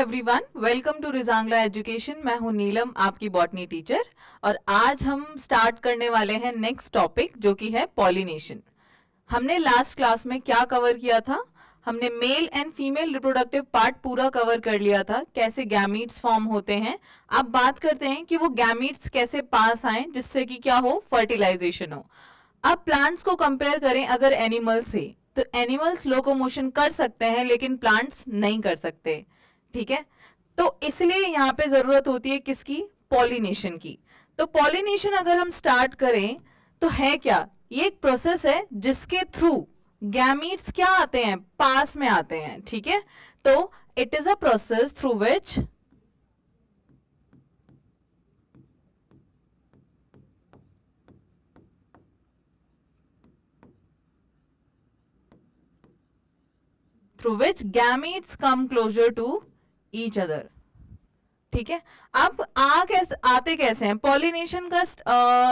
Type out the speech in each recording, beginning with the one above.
Everyone, welcome to Rezangla education. मैं हूं नीलम, आपकी बॉटनी टीचर, और आज हम स्टार्ट करने वाले हैं नेक्स्ट टॉपिक जो कि है पॉलिनेशन। हमने लास्ट क्लास में क्या कवर किया था? हमने mail and female reproductive part पूरा कवर कर लिया था, कैसे गैमीट्स फॉर्म होते हैं। अब बात करते हैं कि वो गैमीट्स कैसे पास आए जिससे कि क्या हो, फर्टिलाइजेशन हो। अब प्लांट्स को कंपेयर करें अगर एनिमल से, तो एनिमल्स लोकोमोशन कर सकते हैं लेकिन प्लांट्स नहीं कर सकते। ठीक है, तो इसलिए यहाँ पे जरूरत होती है किसकी? पॉलिनेशन की। तो पॉलिनेशन अगर हम स्टार्ट करें तो है क्या? ये एक प्रोसेस है जिसके थ्रू गैमीट्स क्या आते हैं? पास में आते हैं। ठीक है, तो it is a process through which gametes come closer to each other। ठीक है, अब आते कैसे हैं? पॉलिनेशन का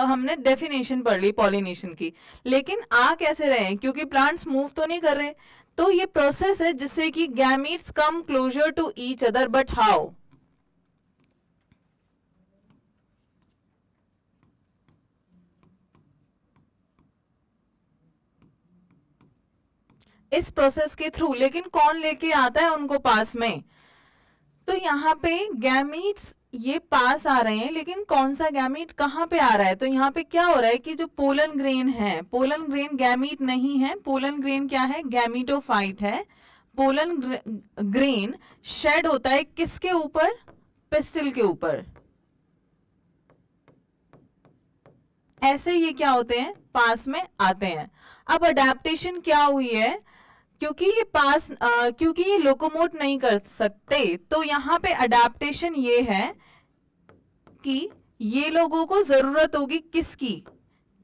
हमने डेफिनेशन पढ़ ली पॉलिनेशन की, लेकिन आ कैसे रहे हैं? क्योंकि प्लांट्स मूव तो नहीं कर रहे, तो ये प्रोसेस है जिससे कि gametes come closer to each other. But how? इस प्रोसेस के थ्रू। लेकिन कौन लेके आता है उनको पास में? तो यहाँ पे गैमीट्स ये पास आ रहे हैं, लेकिन कौन सा गैमीट कहाँ पे आ रहा है? तो यहाँ पे क्या हो रहा है कि जो पोलन ग्रेन है, पोलन ग्रेन गैमीट नहीं है। पोलन ग्रेन क्या है? गैमीटोफाइट है। पोलन ग्रेन शेड होता है किसके ऊपर? पिस्टिल के ऊपर। ऐसे ये क्या होते हैं? पास में आते हैं। अब अडेप्टेशन क्या हुई है? क्योंकि ये लोकोमोट नहीं कर सकते, तो यहां पे अडेप्टेशन ये है कि ये लोगों को जरूरत होगी किसकी?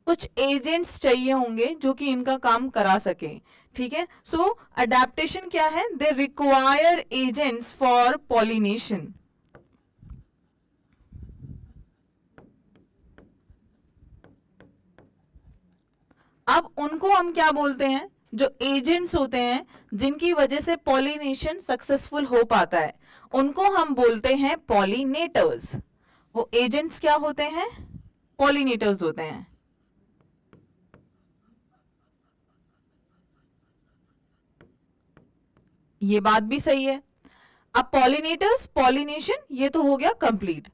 कुछ एजेंट्स चाहिए होंगे जो कि इनका काम करा सके। ठीक है, सो अडेप्टेशन क्या है? They require agents for pollination. अब उनको हम क्या बोलते हैं? जो एजेंट्स होते हैं जिनकी वजह से पॉलिनेशन सक्सेसफुल हो पाता है, उनको हम बोलते हैं पॉलिनेटर्स। वो एजेंट्स क्या होते हैं? पॉलिनेटर्स होते हैं। ये बात भी सही है। अब पॉलिनेटर्स, पॉलिनेशन, ये तो हो गया कंप्लीट।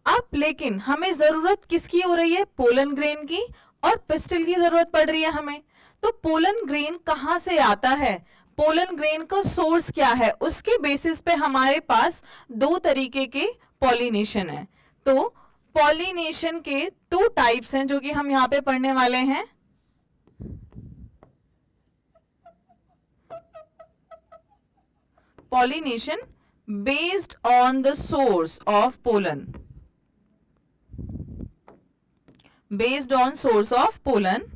अब लेकिन हमें जरूरत किसकी हो रही है? पोलन ग्रेन की और पिस्टिल की जरूरत पड़ रही है हमें। तो पोलन ग्रेन कहां से आता है? पोलन ग्रेन का सोर्स क्या है? उसके बेसिस पे हमारे पास दो तरीके के पॉलिनेशन है। तो पॉलिनेशन के टू टाइप्स हैं जो कि हम यहां पे पढ़ने वाले हैं। Pollination based on the source of pollen. Based on source of pollen.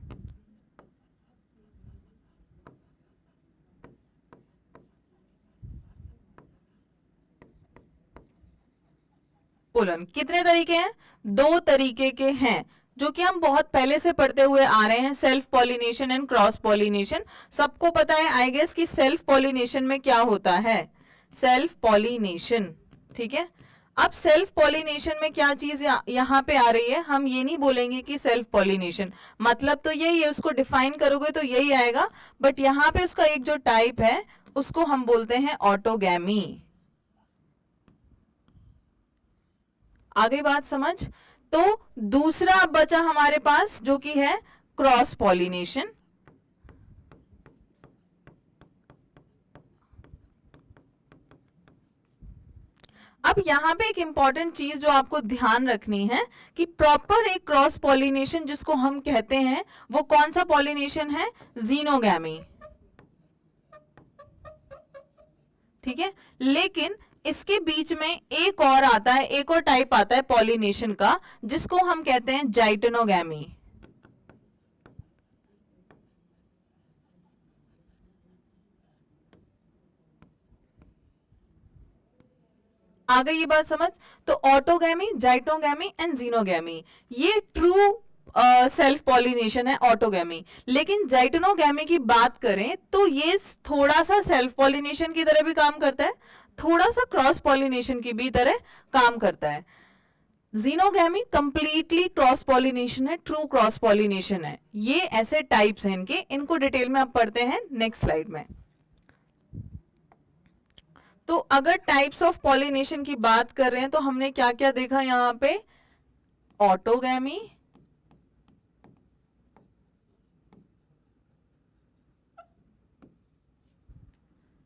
Pollen कितने तरीके हैं? दो तरीके के हैं जो कि हम बहुत पहले से पढ़ते हुए आ रहे हैं, self pollination and cross pollination. सबको पता है आई गेस कि सेल्फ पॉलिनेशन में क्या होता है? Self pollination. ठीक है, अब सेल्फ पॉलिनेशन में क्या चीज यहां पे आ रही है? हम ये नहीं बोलेंगे कि सेल्फ पॉलिनेशन मतलब तो यही है, उसको डिफाइन करोगे तो यही आएगा, बट यहां पे उसका एक जो टाइप है उसको हम बोलते हैं ऑटोगैमी। आगे बात समझ? तो दूसरा बचा हमारे पास जो कि है क्रॉस पॉलिनेशन। अब यहां पे एक इंपॉर्टेंट चीज जो आपको ध्यान रखनी है कि प्रॉपर एक क्रॉस पॉलिनेशन जिसको हम कहते हैं वो कौन सा पॉलिनेशन है? जीनोगैमी। ठीक है, लेकिन इसके बीच में एक और आता है, एक और टाइप आता है पॉलिनेशन का जिसको हम कहते हैं जाइटनोगैमी। आ गई ये बात समझ? तो ऑटोगैमी, जाइटोगैमी एंड जीनोगैमी, ये ट्रू सेल्फ पॉलिनेशन है ऑटोगैमी। लेकिन जाइटनोगैमी की बात करें तो ये थोड़ा सा सेल्फ पॉलिनेशन की तरह भी काम करता है, थोड़ा सा क्रॉस पॉलिनेशन की भी तरह काम करता है। जीनोगैमी कंप्लीटली क्रॉस पॉलिनेशन है, ट्रू क्रॉस पॉलिनेशन है। ये ऐसे टाइप्स हैं इनके, इनको डिटेल में आप पढ़ते हैं नेक्स्ट स्लाइड में। तो अगर टाइप्स ऑफ पॉलिनेशन की बात कर रहे हैं तो हमने क्या क्या देखा यहां पे? ऑटोगैमी,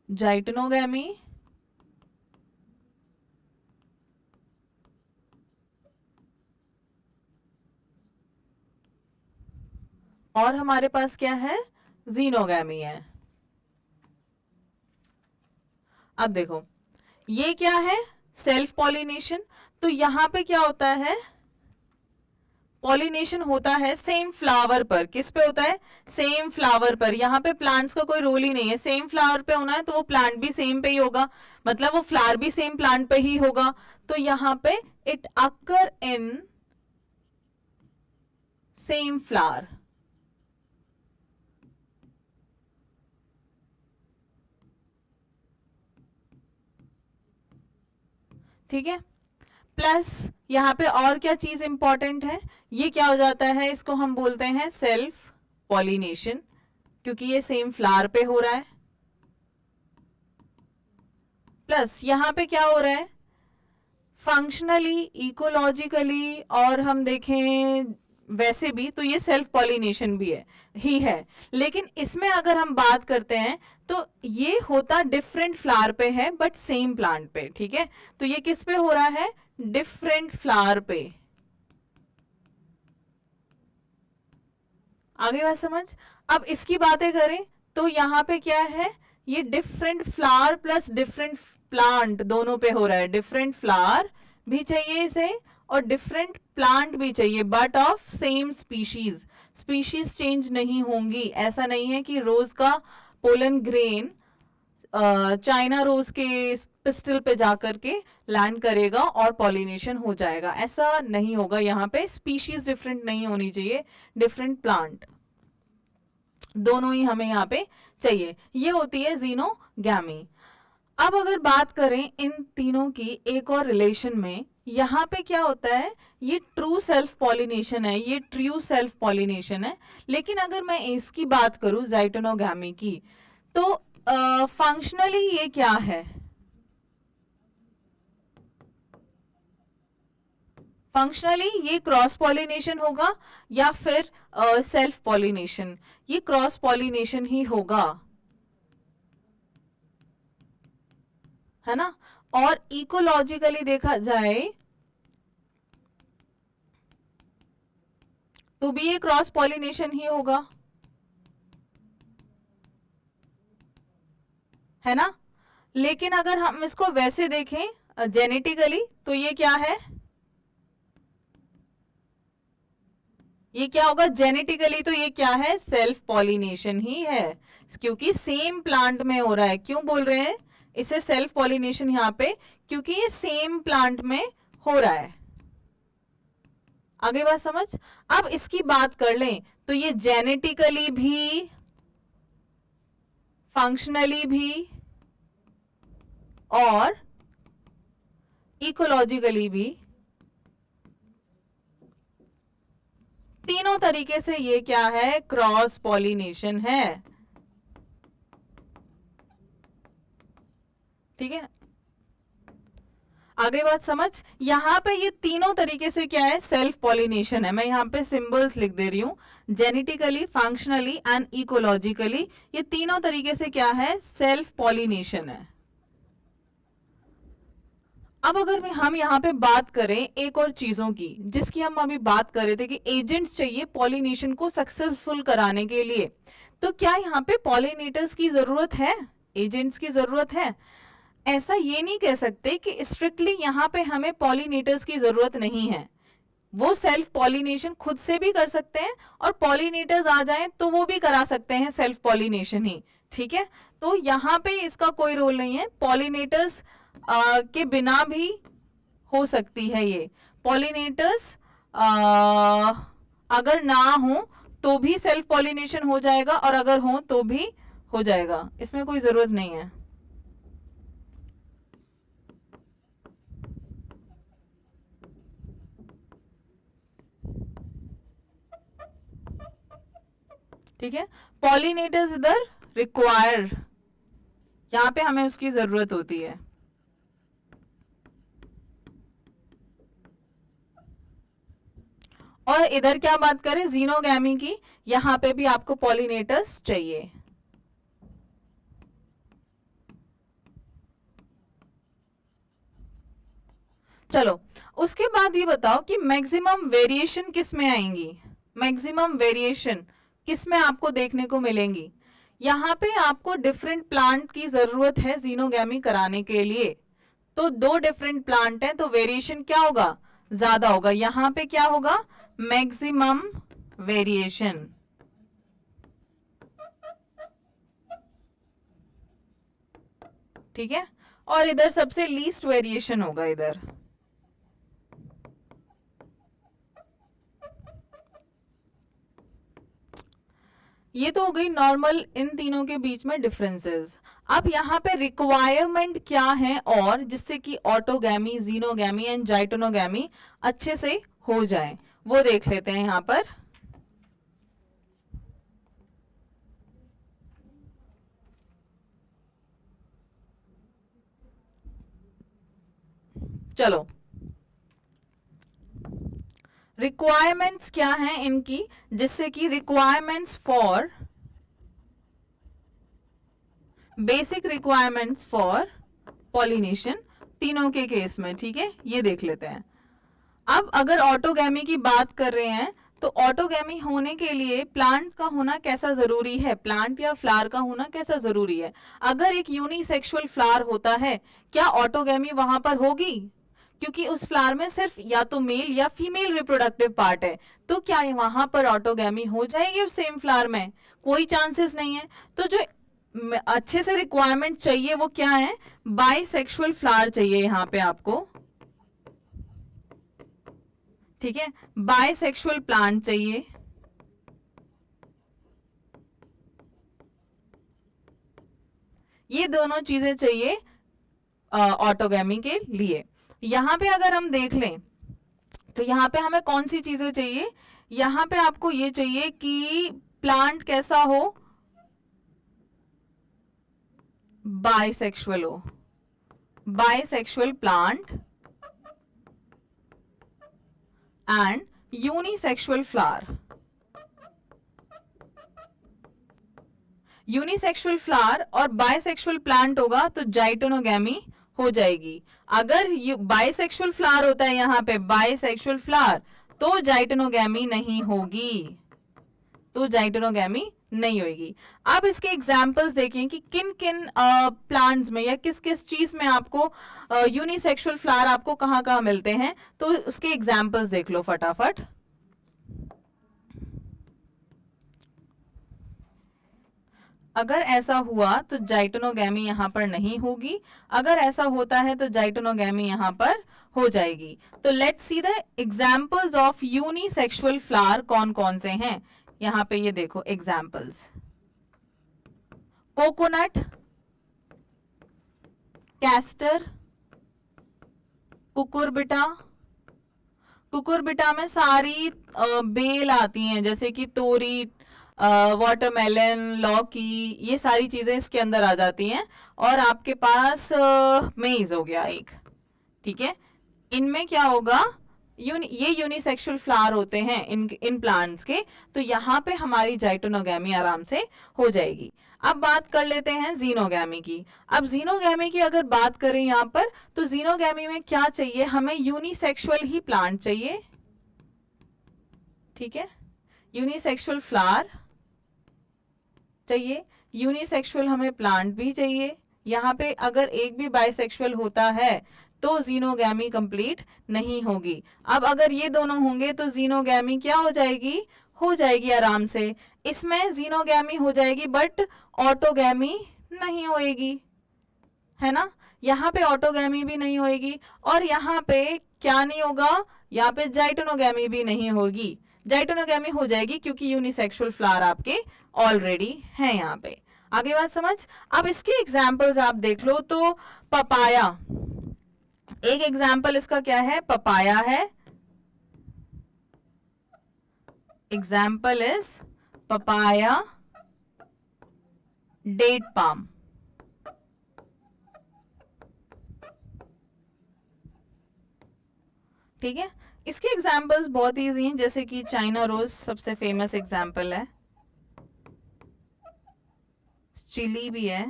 जाइटनोगैमी, और हमारे पास क्या है? जीनोगैमी है। अब देखो ये क्या है? Self pollination. तो यहां पे क्या होता है? पॉलिनेशन होता है सेम फ्लावर पर। किस पे होता है? सेम फ्लावर पर। यहाँ पे प्लांट्स का कोई रोल ही नहीं है। सेम फ्लावर पे होना है तो वो प्लांट भी सेम पे ही होगा, मतलब वो फ्लावर भी सेम प्लांट पे ही होगा। तो यहाँ पे it occur in same flower. ठीक है। प्लस यहाँ पे और क्या चीज इंपॉर्टेंट है? ये क्या हो जाता है? इसको हम बोलते हैं सेल्फ पॉलिनेशन, क्योंकि ये सेम फ्लावर पे हो रहा है। प्लस यहाँ पे क्या हो रहा है? फंक्शनली, इकोलॉजिकली, और हम देखें वैसे भी तो ये सेल्फ पॉलिनेशन भी है ही है। लेकिन इसमें अगर हम बात करते हैं तो ये होता डिफरेंट फ्लावर पे है बट सेम प्लांट पे। ठीक है, तो ये किस पे हो रहा है? डिफरेंट फ्लावर पे। आगे बात समझ। अब इसकी बातें करें तो यहाँ पे क्या है? ये different flower plus different plant दोनों पे हो रहा है। डिफरेंट फ्लावर भी चाहिए इसे और डिफरेंट प्लांट भी चाहिए, but of same species. Species change नहीं होंगी। ऐसा नहीं है कि रोज का पोलन ग्रेन चाइना रोज के पिस्टल पे जाकर के लैंड करेगा और पॉलिनेशन हो जाएगा, ऐसा नहीं होगा। यहाँ पे स्पीशीज डिफरेंट नहीं होनी चाहिए, डिफरेंट प्लांट दोनों ही हमें यहाँ पे चाहिए। ये होती है जीनोगैमी। अब अगर बात करें इन तीनों की एक और रिलेशन में, यहाँ पे क्या होता है? ये ट्रू सेल्फ पॉलिनेशन है, ये ट्रू सेल्फ पॉलिनेशन है। लेकिन अगर मैं इसकी बात करूं जाइटोनोगैमी की, तो फंक्शनली ये क्या है? फंक्शनली ये क्रॉस पॉलिनेशन होगा या फिर सेल्फ पॉलिनेशन? ये क्रॉस पॉलिनेशन ही होगा, है ना। और इकोलॉजिकली देखा जाए तो भी ये क्रॉस पॉलिनेशन ही होगा, है ना। लेकिन अगर हम इसको वैसे देखें जेनेटिकली तो ये क्या है? ये क्या होगा? जेनेटिकली तो ये क्या है? सेल्फ पॉलिनेशन ही है, क्योंकि सेम प्लांट में हो रहा है। क्यों बोल रहे हैं इसे सेल्फ पॉलिनेशन यहाँ पे? क्योंकि ये सेम प्लांट में हो रहा है। आगे बात समझ। अब इसकी बात कर लें तो ये जेनेटिकली भी, फंक्शनली भी और इकोलॉजिकली भी, तीनों तरीके से ये क्या है? क्रॉस पॉलिनेशन है। ठीक है, आगे बात समझ। यहां पे ये तीनों तरीके से क्या है? सेल्फ पॉलिनेशन है। मैं यहां पे सिंबल्स लिख दे रही हूं, जेनेटिकली, फंक्शनली एंड इकोलॉजिकली। ये तीनों तरीके से क्या है? सेल्फ पॉलिनेशन है। अब अगर हम यहाँ पे बात करें एक और चीजों की, जिसकी हम अभी बात कर रहे थे कि एजेंट्स चाहिए पॉलिनेशन को सक्सेसफुल कराने के लिए, तो क्या यहाँ पे पॉलिनेटर्स की जरूरत है? एजेंट्स की जरूरत है? ऐसा ये नहीं कह सकते कि स्ट्रिक्टली यहाँ पे हमें पॉलिनेटर्स की जरूरत नहीं है। वो सेल्फ पॉलिनेशन खुद से भी कर सकते हैं और पॉलिनेटर्स आ जाएं तो वो भी करा सकते हैं सेल्फ पॉलिनेशन ही। ठीक है, तो यहाँ पे इसका कोई रोल नहीं है। पॉलिनेटर्स के बिना भी हो सकती है ये। पॉलिनेटर्स अगर ना हो तो भी सेल्फ पॉलिनेशन हो जाएगा और अगर हो तो भी हो जाएगा, इसमें कोई जरूरत नहीं है। ठीक है, पॉलिनेटर्स इधर रिक्वायर, यहाँ पे हमें उसकी जरूरत होती है। और इधर क्या बात करें जीनोगैमी की, यहाँ पे भी आपको पॉलिनेटर्स चाहिए। चलो उसके बाद ये बताओ कि मैक्सिमम वेरिएशन किस में आएंगी, मैक्सिमम वेरिएशन किस में आपको देखने को मिलेंगी। यहाँ पे आपको डिफरेंट प्लांट की जरूरत है जीनोगैमी कराने के लिए, तो दो डिफरेंट प्लांट हैं तो वेरिएशन क्या होगा, ज्यादा होगा। यहाँ पे क्या होगा, मैक्सिमम वेरिएशन। ठीक है, और इधर सबसे लीस्ट वेरिएशन होगा इधर। ये तो हो गई नॉर्मल इन तीनों के बीच में डिफरेंसेस। अब यहाँ पे रिक्वायरमेंट क्या है और जिससे कि ऑटोगैमी, जीनोगैमी एंड जाइटोनोगैमी अच्छे से हो जाए, वो देख लेते हैं यहाँ पर। चलो रिक्वायरमेंट्स क्या हैं इनकी, जिससे कि requirements for, basic requirements for pollination तीनों के केस में। ठीक है, ये देख लेते हैं। अब अगर ऑटोगैमी की बात कर रहे हैं तो ऑटोगैमी होने के लिए प्लांट का होना कैसा जरूरी है, प्लांट या फ्लावर का होना कैसा जरूरी है। अगर एक यूनिसेक्सुअल फ्लावर होता है, क्या ऑटोगैमी वहां पर होगी, क्योंकि उस फ्लावर में सिर्फ या तो मेल या फीमेल रिप्रोडक्टिव पार्ट है, तो क्या वहां पर ऑटोगैमी हो जाएगी उस सेम फ्लावर में, कोई चांसेस नहीं है। तो जो अच्छे से रिक्वायरमेंट चाहिए वो क्या है, बाइसेक्सुअल फ्लावर चाहिए यहाँ पे आपको। ठीक है, बाइसेक्सुअल प्लांट चाहिए, ये दोनों चीजें चाहिए ऑटोगैमी के लिए। यहां पे अगर हम देख लें तो यहां पे हमें कौन सी चीजें चाहिए, यहां पे आपको ये चाहिए कि प्लांट कैसा हो, बाइसेक्सुअल हो, bisexual plant and unisexual flower. Unisexual flower और बाइसेक्सुअल प्लांट होगा तो जाइटोनोगैमी हो जाएगी। अगर बाइसेक्सुअल फ्लावर होता है यहाँ पे, बाइसेक्सुअल फ्लावर, तो जाइटोनोगैमी नहीं होगी, तो जाइटोनोगैमी नहीं होगी। अब इसके एग्जाम्पल्स देखें कि किन किन प्लांट्स में या किस किस चीज में आपको यूनिसेक्सुअल फ्लावर आपको कहाँ कहाँ मिलते हैं, तो उसके एग्जाम्पल्स देख लो फटाफट। अगर ऐसा हुआ तो जाइटोनोगैमी यहां पर नहीं होगी, अगर ऐसा होता है तो जाइटोनोगैमी यहां पर हो जाएगी। तो let's see the examples of unisexual flower कौन कौन से हैं। यहां पे ये देखो examples, coconut, castor, Cucurbita. Cucurbita में सारी बेल आती हैं, जैसे कि तोरी, वाटरमेलन, लौकी, ये सारी चीजें इसके अंदर आ जाती हैं। और आपके पास मेज हो गया एक। ठीक है, इनमें क्या होगा, ये यूनिसेक्सुअल फ्लावर होते हैं इन प्लांट्स के, तो यहाँ पे हमारी जाइटोनोगैमी आराम से हो जाएगी। अब बात कर लेते हैं जीनोगैमी की। अब जीनोगैमी की अगर बात करें यहाँ पर, तो जीनोगैमी में क्या चाहिए, हमें यूनिसेक्सुअल ही प्लांट चाहिए। ठीक है, यूनिसेक्सुअल फ्लावर चाहिए, यूनिसेक्सुअल हमें प्लांट भी चाहिए। यहाँ पे अगर एक भी बाइसेक्सुअल होता है तो जीनोगैमी कंप्लीट नहीं होगी। अब अगर ये दोनों होंगे तो जीनोगैमी क्या हो जाएगी, हो जाएगी आराम से। इसमें जीनोगैमी हो जाएगी बट ऑटोगैमी नहीं होएगी, है ना। यहाँ पे ऑटोगैमी भी नहीं होएगी और यहाँ पे क्या नहीं होगा, यहाँ पे जाइटोनोगैमी भी नहीं होगी। जाइटोनोगैमी हो जाएगी क्योंकि यूनिसेक्सुअल फ्लावर आपके ऑलरेडी है यहाँ पे। आगे बात समझ। अब इसके एग्जाम्पल्स आप देख लो तो पपाया, एक एग्जाम्पल इसका क्या है, पपाया है। Example is papaya, date palm. ठीक है, इसके एग्जाम्पल्स बहुत इजी हैं, जैसे कि चाइना रोज सबसे फेमस एग्जाम्पल है, चिली भी है।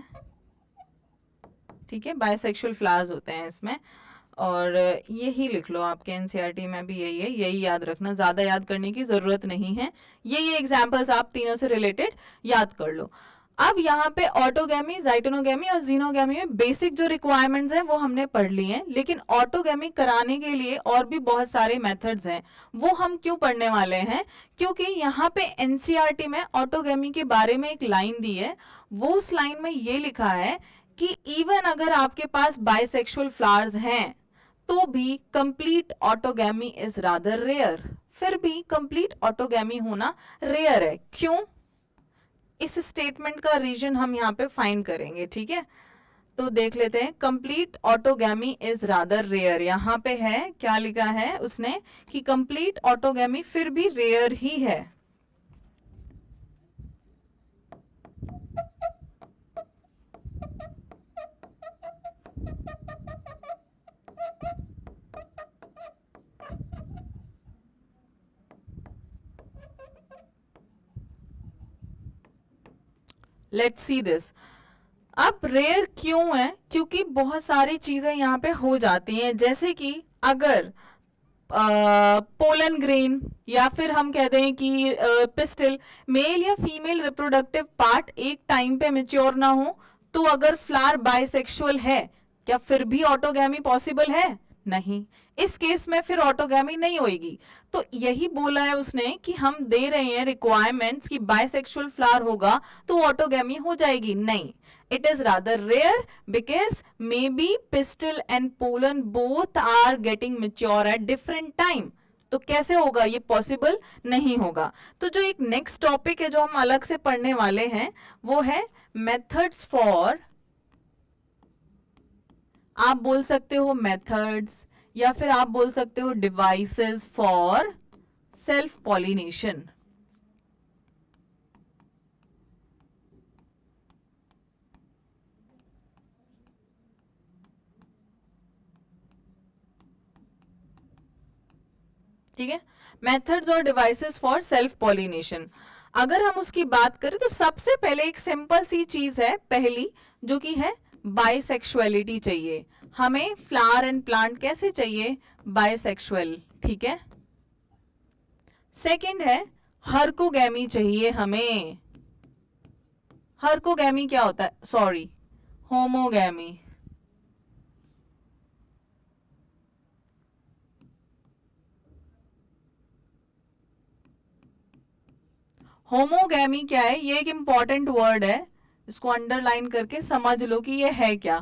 ठीक है, बायोसेक्सुअल फ्लावर्स होते हैं इसमें, और यही लिख लो, आपके एनसीईआरटी में भी यही है, यही याद रखना, ज्यादा याद करने की जरूरत नहीं है, ये एग्जाम्पल्स आप तीनों से रिलेटेड याद कर लो। अब यहाँ पे ऑटोगैमी, जाइटोनोगैमी और जीनोगैमी में बेसिक जो रिक्वायरमेंट्स हैं वो हमने पढ़ ली हैं, लेकिन ऑटोगैमी कराने के लिए और भी बहुत सारे मेथड्स हैं, वो हम क्यों पढ़ने वाले हैं, क्योंकि यहाँ पे एनसीईआरटी में ऑटोगैमी के बारे में एक लाइन दी है, वो उस लाइन में ये लिखा है कि इवन अगर आपके पास बाइसेक्सुअल फ्लावर्स हैं तो भी complete autogamy is rather rare, फिर भी कंप्लीट ऑटोगैमी होना रेयर है। क्यों? इस स्टेटमेंट का रीजन हम यहाँ पे फाइंड करेंगे। ठीक है, तो देख लेते हैं, complete autogamy is rather rare, यहाँ पे है क्या लिखा है उसने कि कंप्लीट ऑटोगैमी फिर भी रेयर ही है। Let's see this. अब रेयर क्यों है? क्योंकि बहुत सारी चीजें यहाँ पे हो जाती हैं, जैसे कि अगर पोलन ग्रेन या फिर हम कहते हैं कि पिस्टल, मेल या फीमेल रिप्रोडक्टिव पार्ट एक टाइम पे मेच्योर ना हो, तो अगर फ्लावर बाइसेक्सुअल है, क्या फिर भी ऑटोगैमी पॉसिबल है? नहीं, इस केस में फिर ऑटोगैमी नहीं होगी। तो यही बोला है उसने कि हम दे रहे हैं रिक्वायरमेंट्स कि बाइसेक्सुअल फ्लावर होगा तो ऑटोगैमी हो जाएगी, नहीं, it is rather rare because maybe pistil and pollen both are getting mature at different time। तो कैसे होगा ये? पॉसिबल नहीं होगा। तो जो एक नेक्स्ट टॉपिक है जो हम अलग से पढ़ने वाले हैं वो है मेथड्स फॉर, आप बोल सकते हो मेथड्स या फिर आप बोल सकते हो डिवाइसेस फॉर सेल्फ पॉलिनेशन। ठीक है, मेथड्स और डिवाइसेस फॉर सेल्फ पॉलिनेशन। अगर हम उसकी बात करें तो सबसे पहले एक सिंपल सी चीज है पहली, जो कि है बाइसेक्सुअलिटी चाहिए हमें। फ्लावर एंड प्लांट कैसे चाहिए? बाइसेक्सुअल। ठीक है, सेकंड है हर्कोगैमी चाहिए हमें। हर्कोगैमी क्या होता है? Sorry, homogamy. होमोगैमी क्या है? ये एक इंपॉर्टेंट वर्ड है, इसको अंडरलाइन करके समझ लो कि ये है क्या।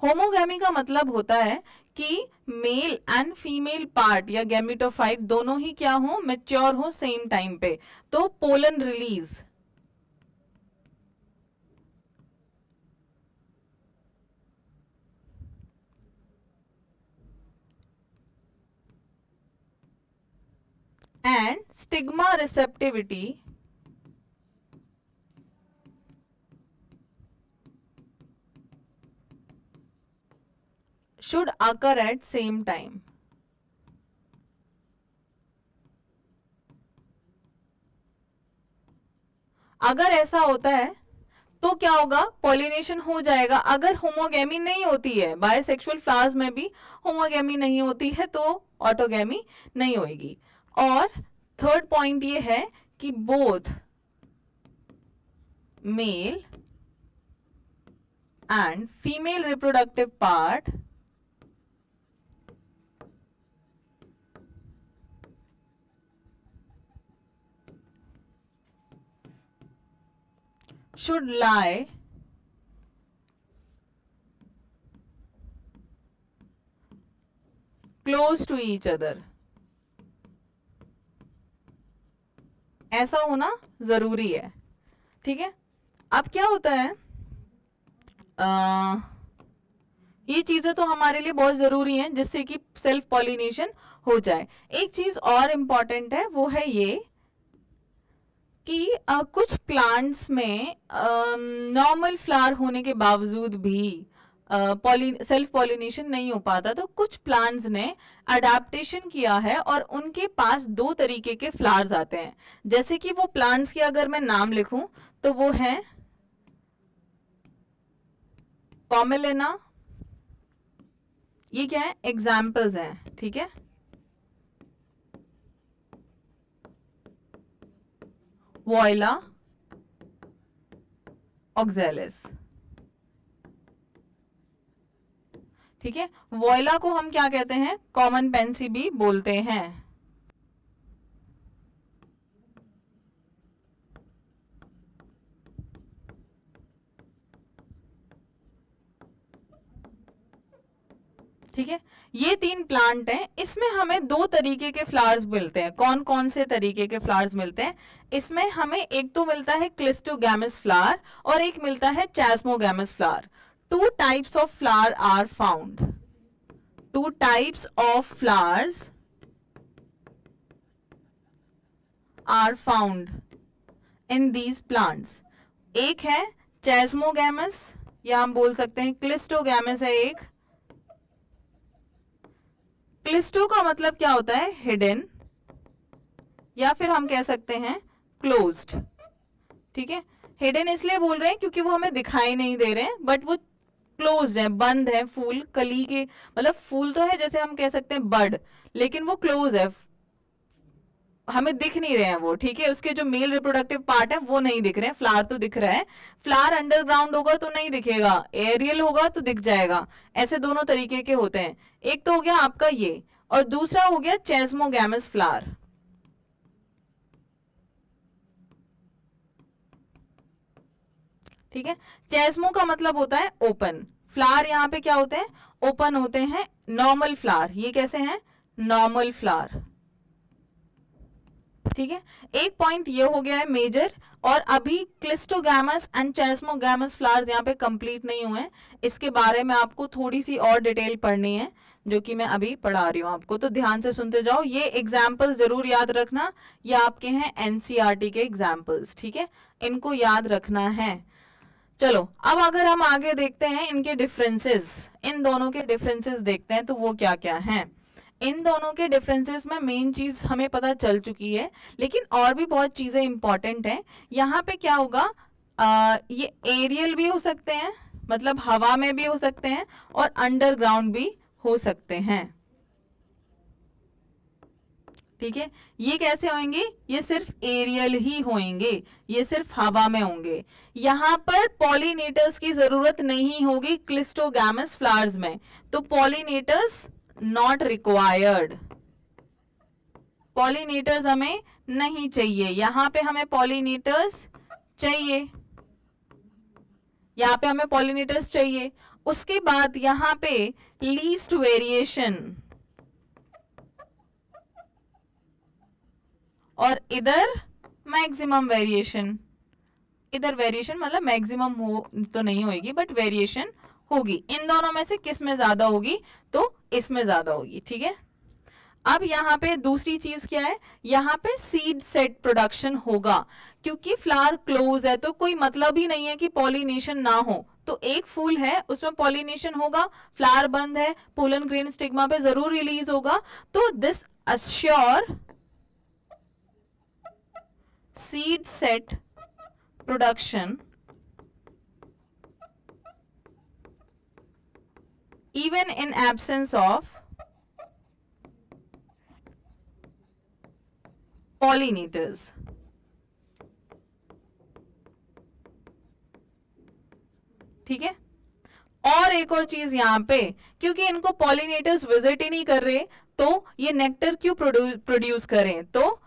होमोगैमी का मतलब होता है कि मेल एंड फीमेल पार्ट या गैमेटोफाइट दोनों ही क्या हो? मैच्योर हो सेम टाइम पे, तो pollen release. And stigma receptivity should occur at same time। अगर ऐसा होता है तो क्या होगा? पॉलिनेशन हो जाएगा। अगर होमोगैमी नहीं होती है, बायोसेक्सुअल फ्लावर्स में भी होमोगैमी नहीं होती है, तो ऑटोगैमी नहीं होगी। और थर्ड पॉइंट ये है कि both male and female reproductive part should lie close to each other। ऐसा होना जरूरी है। ठीक है, अब क्या होता है, ये चीजें तो हमारे लिए बहुत जरूरी हैं जिससे कि सेल्फ पॉलिनेशन हो जाए। एक चीज और इंपॉर्टेंट है, वो है ये कि कुछ प्लांट्स में नॉर्मल फ्लावर होने के बावजूद भी सेल्फ पॉलिनेशन नहीं हो पाता, तो कुछ प्लांट्स ने अडेप्टेशन किया है और उनके पास दो तरीके के फ्लावर्स आते हैं। जैसे कि वो प्लांट्स की अगर मैं नाम लिखूं तो वो है कॉमेलिना, ये क्या है, एग्जाम्पल्स हैं, ठीक है। वॉयला ऑक्सैलिस, ठीक है। वॉयला को हम क्या कहते हैं, कॉमन पेंसी भी बोलते हैं। ठीक है, ये तीन प्लांट हैं, इसमें हमें दो तरीके के फ्लावर्स मिलते हैं। कौन कौन से तरीके के फ्लावर्स मिलते हैं इसमें हमें? एक तो मिलता है क्लिस्टोगैमस फ्लावर और एक मिलता है chasmogamous flower. Two types of flower are found, two types of flowers are found in these plants. एक है चैस्मोगैमस या हम बोल सकते हैं क्लिस्टोगैमस है एक। क्लिस्टो का मतलब क्या होता है, हिडन, या फिर हम कह सकते हैं क्लोज्ड, ठीक है। हिडन इसलिए बोल रहे हैं क्योंकि वो हमें दिखाई नहीं दे रहे हैं, बट वो क्लोज्ड है, बंद है। फूल कली के, मतलब फूल तो है जैसे हम कह सकते हैं बड, लेकिन वो क्लोज है, हमें दिख नहीं रहे हैं वो, ठीक है। उसके जो मेल रिप्रोडक्टिव पार्ट है वो नहीं दिख रहे हैं, फ्लावर तो दिख रहा है। फ्लावर अंडरग्राउंड होगा तो नहीं दिखेगा, एरियल होगा तो दिख जाएगा। ऐसे दोनों तरीके के होते हैं। एक तो हो गया आपका ये, और दूसरा हो गया चैस्मोगैमस फ्लावर। ठीक है, चैस्मो का मतलब होता है ओपन। फ्लावर यहाँ पे क्या होते हैं, ओपन होते हैं। नॉर्मल फ्लावर, ये कैसे हैं, नॉर्मल फ्लावर, ठीक है। एक पॉइंट ये हो गया है मेजर, और अभी क्लिस्टोगैमस एंड चैस्मोगैमस फ्लावर्स यहाँ पे कंप्लीट नहीं हुए हैं। इसके बारे में आपको थोड़ी सी और डिटेल पढ़नी है, जो कि मैं अभी पढ़ा रही हूँ आपको, तो ध्यान से सुनते जाओ। ये एग्जाम्पल जरूर याद रखना, ये आपके हैं एनसीईआरटी के एग्जाम्पल्स, ठीक है, इनको याद रखना है। चलो अब अगर हम आगे देखते हैं इनके डिफरेंसेस, इन दोनों के डिफरेंसेस देखते हैं तो वो क्या क्या हैं। इन दोनों के डिफरेंसेस में मेन चीज हमें पता चल चुकी है, लेकिन और भी बहुत चीजें इंपॉर्टेंट हैं। यहाँ पे क्या होगा, ये एरियल भी हो सकते हैं, मतलब हवा में भी हो सकते हैं, और अंडरग्राउंड भी हो सकते हैं, ठीक है। ये कैसे होंगे, ये सिर्फ एरियल ही होंगे, ये सिर्फ हवा में होंगे। यहां पर पॉलिनेटर्स की जरूरत नहीं होगी क्लिस्टोगैमस फ्लावर्स में, तो पॉलिनेटर्स नॉट रिक्वायर्ड, पॉलिनेटर्स हमें नहीं चाहिए। यहां पे हमें पॉलिनेटर्स चाहिए, यहां पे हमें पॉलिनेटर्स चाहिए। उसके बाद यहां पे लीस्ट वेरिएशन, और इधर मैक्सिमम वेरिएशन। इधर वेरिएशन मतलब मैक्सिमम हो तो नहीं होगी, बट वेरिएशन होगी। इन दोनों में से किस में ज्यादा होगी, तो इसमें ज्यादा होगी, ठीक है। अब यहाँ पे दूसरी चीज क्या है, यहाँ पे सीड सेट प्रोडक्शन होगा, क्योंकि फ्लावर क्लोज है तो कोई मतलब ही नहीं है कि पॉलिनेशन ना हो। तो एक फूल है उसमें पॉलिनेशन होगा, फ्लावर बंद है, पोलन ग्रेन स्टिग्मा पे जरूर रिलीज होगा। तो this assure seed set production even in absence of pollinators, ठीक है। और एक और चीज यहां पे, क्योंकि इनको पॉलिनेटर्स विजिट ही नहीं कर रहे, तो ये नेक्टर क्यों प्रोड्यूस करें, तो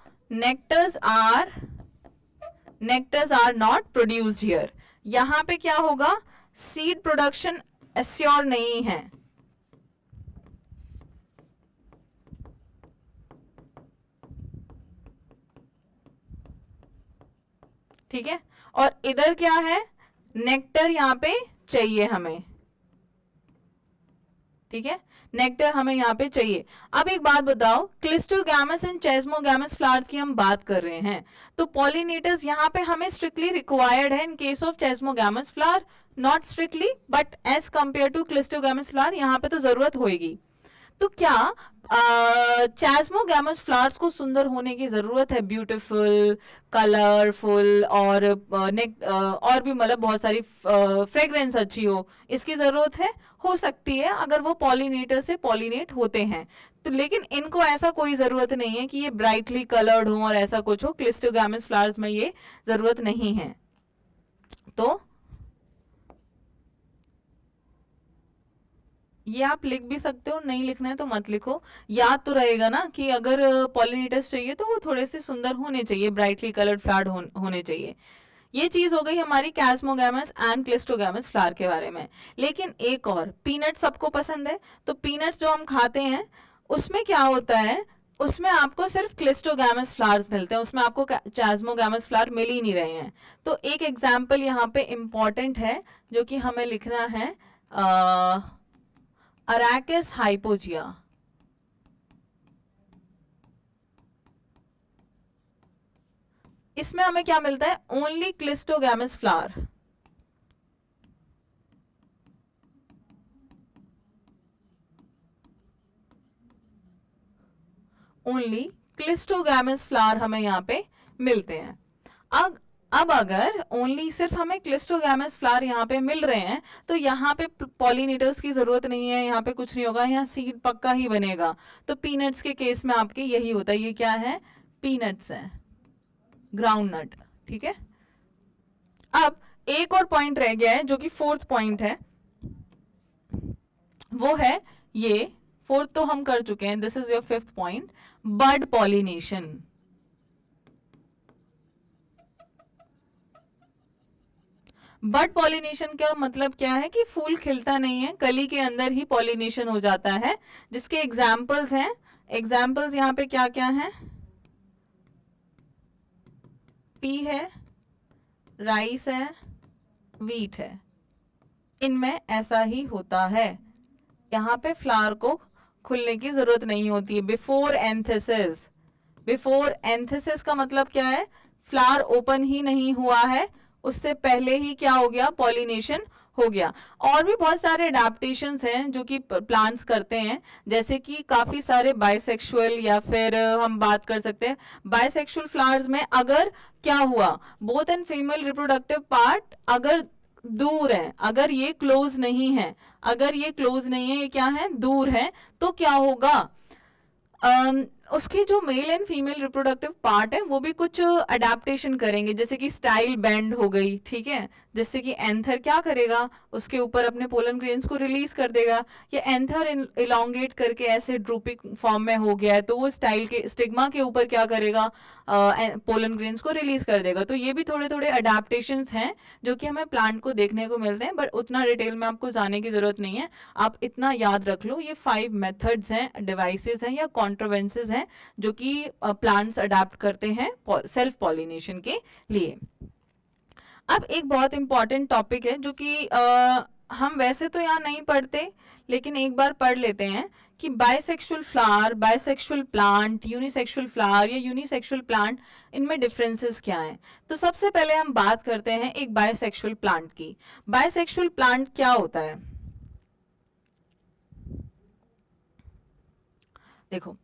nectars are not produced here. यहां पे क्या होगा, सीड प्रोडक्शन एश्योर नहीं है, ठीक है। और इधर क्या है, नेक्टर यहां पे चाहिए हमें, ठीक है, नेक्टर हमें यहाँ पे चाहिए। अब एक बात बताओ, क्लिस्टोगैमस एंड चेस्मोगैमस फ्लावर्स की हम बात कर रहे हैं, तो पॉलिनेटर्स यहाँ पे हमें स्ट्रिक्टली रिक्वायर्ड है in case of chasmogamous flower, not strictly but as compare to cleistogamous flower यहाँ पे तो जरूरत होगी। तो क्या चैस्मोगैमस फ्लावर्स को सुंदर होने की जरूरत है, ब्यूटीफुल, कलरफुल और और भी मतलब बहुत सारी फ्रेग्रेंस अच्छी हो, इसकी जरूरत है? हो सकती है अगर वो पॉलिनेटर से पॉलिनेट होते हैं तो, लेकिन इनको ऐसा कोई जरूरत नहीं है कि ये ब्राइटली कलर्ड हो और ऐसा कुछ हो। क्लिस्टोगैमस फ्लावर्स में ये जरूरत नहीं है। तो ये आप लिख भी सकते हो, नहीं लिखना है तो मत लिखो, याद तो रहेगा ना कि अगर पॉलिनेटर्स चाहिए तो वो थोड़े से सुंदर होने चाहिए, ब्राइटली कलर्ड फ्लावर होने चाहिए। ये चीज हो गई हमारी कैस्मोगैमस एंड क्लिस्टोगैमस फ्लावर के बारे में। लेकिन एक और, पीनट सबको पसंद है, तो पीनट्स जो हम खाते हैं उसमें क्या होता है, उसमें आपको सिर्फ क्लिस्टोगैमस फ्लावर्स मिलते हैं, उसमें आपको चैस्मोगैमस फ्लावर मिल ही नहीं रहे हैं। तो एक एग्जाम्पल यहाँ पे इंपॉर्टेंट है जो कि हमें लिखना है, अरैकिस हाइपोजिया। इसमें हमें क्या मिलता है, only cleistogamous flower, only cleistogamous flower हमें यहाँ पे मिलते हैं। अब अगर ओनली सिर्फ हमें क्लिस्टोगैमस फ्लावर यहाँ पे मिल रहे हैं तो यहाँ पे पॉलिनेटर्स की जरूरत नहीं है, यहाँ पे कुछ नहीं होगा, यहाँ सीड पक्का ही बनेगा। तो पीनट्स के केस में आपके यही होता है, ये क्या है, पीनट्स है, ग्राउंड नट। ठीक है, अब एक और पॉइंट रह गया है जो कि फोर्थ पॉइंट है, वो है ये, फोर्थ तो हम कर चुके हैं, this is your fifth point, bud pollination. Bud pollination का मतलब क्या है कि फूल खिलता नहीं है, कली के अंदर ही पॉलिनेशन हो जाता है, जिसके एग्जाम्पल्स हैं, एग्जाम्पल्स यहाँ पे क्या क्या हैं, पी है, राइस है, वीट है, इनमें ऐसा ही होता है, यहाँ पे फ्लावर को खुलने की जरूरत नहीं होती है बिफोर एंथेसिस। बिफोर एंथेसिस का मतलब क्या है, फ्लावर ओपन ही नहीं हुआ है, उससे पहले ही क्या हो गया, पॉलिनेशन हो गया। और भी बहुत सारे अडेप्टेशंस हैं जो कि प्लांट्स करते हैं, जैसे कि काफी सारे बाइसेक्सुअल, या फिर हम बात कर सकते हैं बाइसेक्सुअल फ्लावर्स में अगर क्या हुआ, both and female reproductive part अगर दूर है, अगर ये क्लोज नहीं है, अगर ये क्लोज नहीं है, ये क्या है, दूर है, तो क्या होगा, उसके जो mail and female reproductive part है वो भी कुछ अडेप्टेशन करेंगे, जैसे कि स्टाइल बेंड हो गई, ठीक है, जिससे कि एंथर क्या करेगा, उसके ऊपर अपने पोलन ग्रेन्स को रिलीज कर देगा, या एंथर इलोंगेट करके ऐसे ड्रूपिंग फॉर्म में हो गया है तो वो स्टाइल के स्टिग्मा के ऊपर क्या करेगा, पोलन ग्रेन्स को रिलीज कर देगा। तो ये भी थोड़े थोड़े अडेप्टेशंस हैं जो कि हमें प्लांट को देखने को मिलते हैं, बट उतना डिटेल में आपको जाने की जरूरत नहीं है, आप इतना याद रख लो, ये 5 मेथड्स हैं, डिवाइसेस हैं या कॉन्ट्रोवेंसेस हैं जो कि प्लांट्स अडाप्ट करते हैं सेल्फ पॉलिनेशन के लिए। अब एक बहुत इंपॉर्टेंट टॉपिक है जो कि हम वैसे तो यहाँ नहीं पढ़ते, लेकिन एक बार पढ़ लेते हैं कि bisexual flower, bisexual plant, unisexual flower या यूनिसेक्सुअल प्लांट, इनमें डिफरेंसेस क्या हैं। तो सबसे पहले हम बात करते हैं एक बाइसेक्सुअल प्लांट की। बाइसेक्सुअल प्लांट क्या होता है, देखो,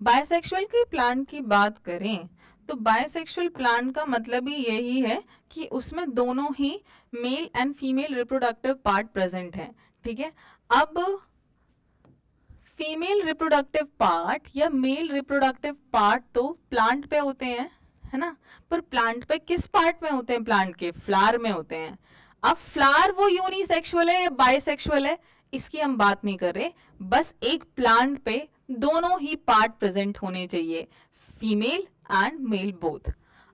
बायसेक्सुअल की प्लांट की बात करें तो बायसेक्सुअल प्लांट का मतलब ही यही है कि उसमें दोनों ही male and female reproductive part present है। ठीक है, अब फीमेल रिप्रोडक्टिव पार्ट या मेल रिप्रोडक्टिव पार्ट तो प्लांट पे होते हैं, है ना, पर प्लांट पे किस पार्ट में होते हैं, प्लांट के फ्लावर में होते हैं। अब फ्लावर वो यूनिसेक्सुअल है या बाइसेक्सुअल है, इसकी हम बात नहीं कर रहे, बस एक प्लांट पे दोनों ही पार्ट प्रेजेंट होने चाहिए, फीमेल एंड मेल बोथ।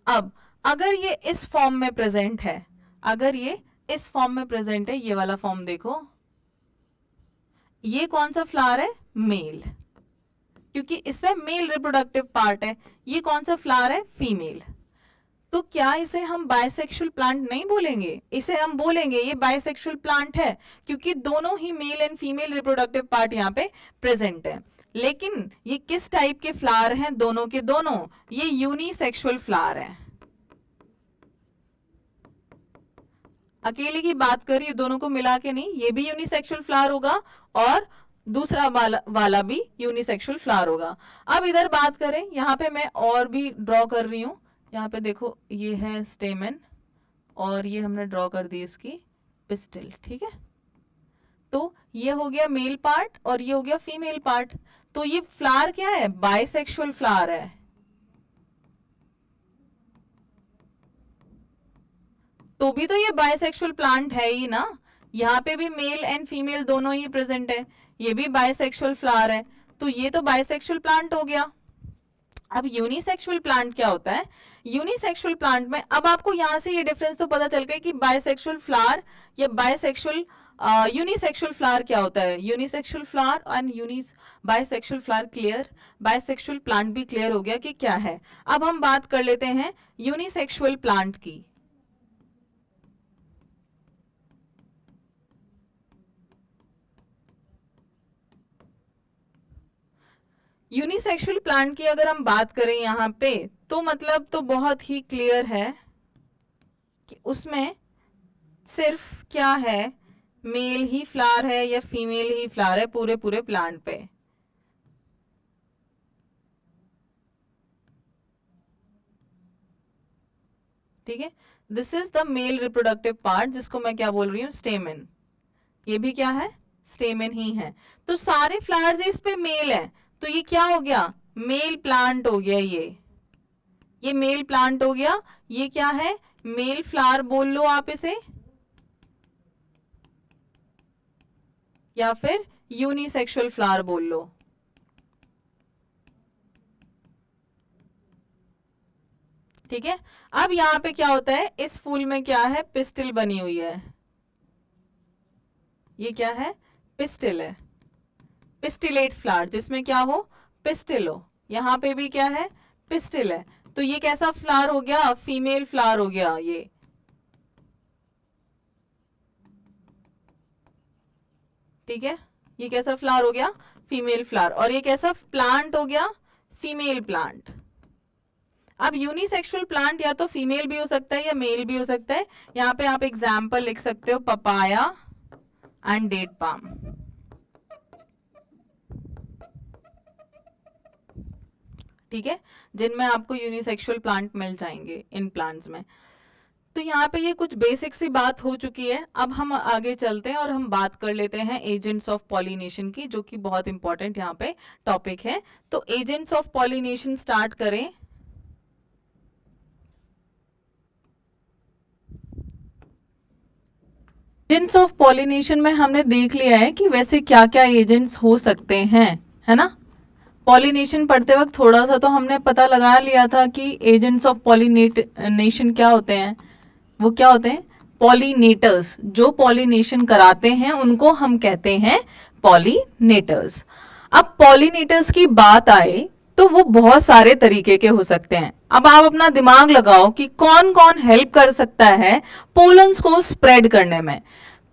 अब अगर ये इस फॉर्म में प्रेजेंट है, अगर ये इस फॉर्म में प्रेजेंट है, ये वाला फॉर्म देखो, ये कौन सा फ्लावर है? मेल, क्योंकि इसमें मेल रिप्रोडक्टिव पार्ट है। ये कौन सा फ्लावर है? फीमेल। तो क्या इसे हम बाइसेक्सुअल प्लांट नहीं बोलेंगे? इसे हम बोलेंगे ये बाइसेक्सुअल प्लांट है, क्योंकि दोनों ही male and female reproductive part यहाँ पे प्रेजेंट है। लेकिन ये किस टाइप के फ्लावर हैं? दोनों के दोनों ये यूनिसेक्सुअल फ्लावर है। अकेले की बात करिए, दोनों को मिला के नहीं, ये भी यूनिसेक्सुअल फ्लावर होगा और दूसरा वाला भी यूनिसेक्सुअल फ्लावर होगा। अब इधर बात करें, यहाँ पे मैं और भी ड्रॉ कर रही हूँ। यहाँ पे देखो, ये है स्टेमन और ये हमने ड्रॉ कर दी इसकी पिस्टिल, ठीक है। तो ये हो गया मेल पार्ट और ये हो गया फीमेल पार्ट। तो ये फ्लावर क्या है? बाइसेक्सुअल फ्लावर है। तो भी तो ये बाइसेक्सुअल प्लांट है ही ना, यहाँ पे भी मेल एंड फीमेल दोनों ही प्रेजेंट है, ये भी बाइसेक्सुअल फ्लावर है, तो ये तो बाइसेक्सुअल प्लांट हो गया। अब यूनिसेक्सुअल प्लांट क्या होता है? यूनिसेक्सुअल प्लांट में अब आपको यहां से ये डिफरेंस तो पता चल गया कि बाइसेक्सुअल फ्लावर या बाइसेक्सुअल यूनिसेक्सुअल फ्लावर क्या होता है। Unisexual flower and bisexual flower clear, bisexual plant भी क्लियर हो गया कि क्या है। अब हम बात कर लेते हैं यूनिसेक्सुअल प्लांट की। यूनिसेक्सुअल प्लांट की अगर हम बात करें यहाँ पे, तो मतलब तो बहुत ही क्लियर है कि उसमें सिर्फ क्या है, मेल ही फ्लावर है या फीमेल ही फ्लावर है पूरे पूरे प्लांट पे। ठीक है, this is the mail reproductive part, जिसको मैं क्या बोल रही हूँ? स्टेमन। ये भी क्या है? स्टेमन ही है। तो सारे फ्लावर्स इस पे मेल है, तो ये क्या हो गया? मेल प्लांट हो गया। ये मेल प्लांट हो गया। ये क्या है? मेल फ्लावर बोल लो आप इसे, या फिर यूनिसेक्सुअल फ्लावर बोल लो। ठीक है, अब यहां पे क्या होता है? इस फूल में क्या है? पिस्टिल बनी हुई है। ये क्या है? पिस्टिल है, पिस्टिलेट फ्लावर, जिसमें क्या हो? पिस्टिल हो। यहां पे भी क्या है? पिस्टिल है। तो ये कैसा फ्लावर हो गया? फीमेल फ्लावर हो गया ये। ठीक है, ये कैसा फ्लावर हो गया? Female flower. और ये कैसा प्लांट हो गया? Female plant. अब यूनिसेक्सुअल प्लांट या तो फीमेल भी हो सकता है या मेल भी हो सकता है। यहाँ पे आप एग्जाम्पल लिख सकते हो, पपाया एंड डेट पाम। ठीक है, जिनमें आपको यूनिसेक्सुअल प्लांट मिल जाएंगे इन प्लांट्स में। तो यहाँ पे ये कुछ बेसिक सी बात हो चुकी है। अब हम आगे चलते हैं और हम बात कर लेते हैं एजेंट्स ऑफ पॉलिनेशन की, जो कि बहुत इंपॉर्टेंट यहाँ पे टॉपिक है। तो एजेंट्स ऑफ पॉलिनेशन स्टार्ट करें। एजेंट्स ऑफ पॉलिनेशन में हमने देख लिया है कि वैसे क्या क्या एजेंट्स हो सकते हैं, है ना। पॉलिनेशन पढ़ते वक्त थोड़ा सा तो हमने पता लगा लिया था कि एजेंट्स ऑफ पॉलिनेशन क्या होते हैं। वो क्या होते हैं? पॉलिनेटर्स। जो पॉलिनेशन कराते हैं उनको हम कहते हैं पॉलिनेटर्स। अब पॉलिनेटर्स की बात आए तो वो बहुत सारे तरीके के हो सकते हैं। अब आप अपना दिमाग लगाओ कि कौन कौन हेल्प कर सकता है पोलन्स को स्प्रेड करने में।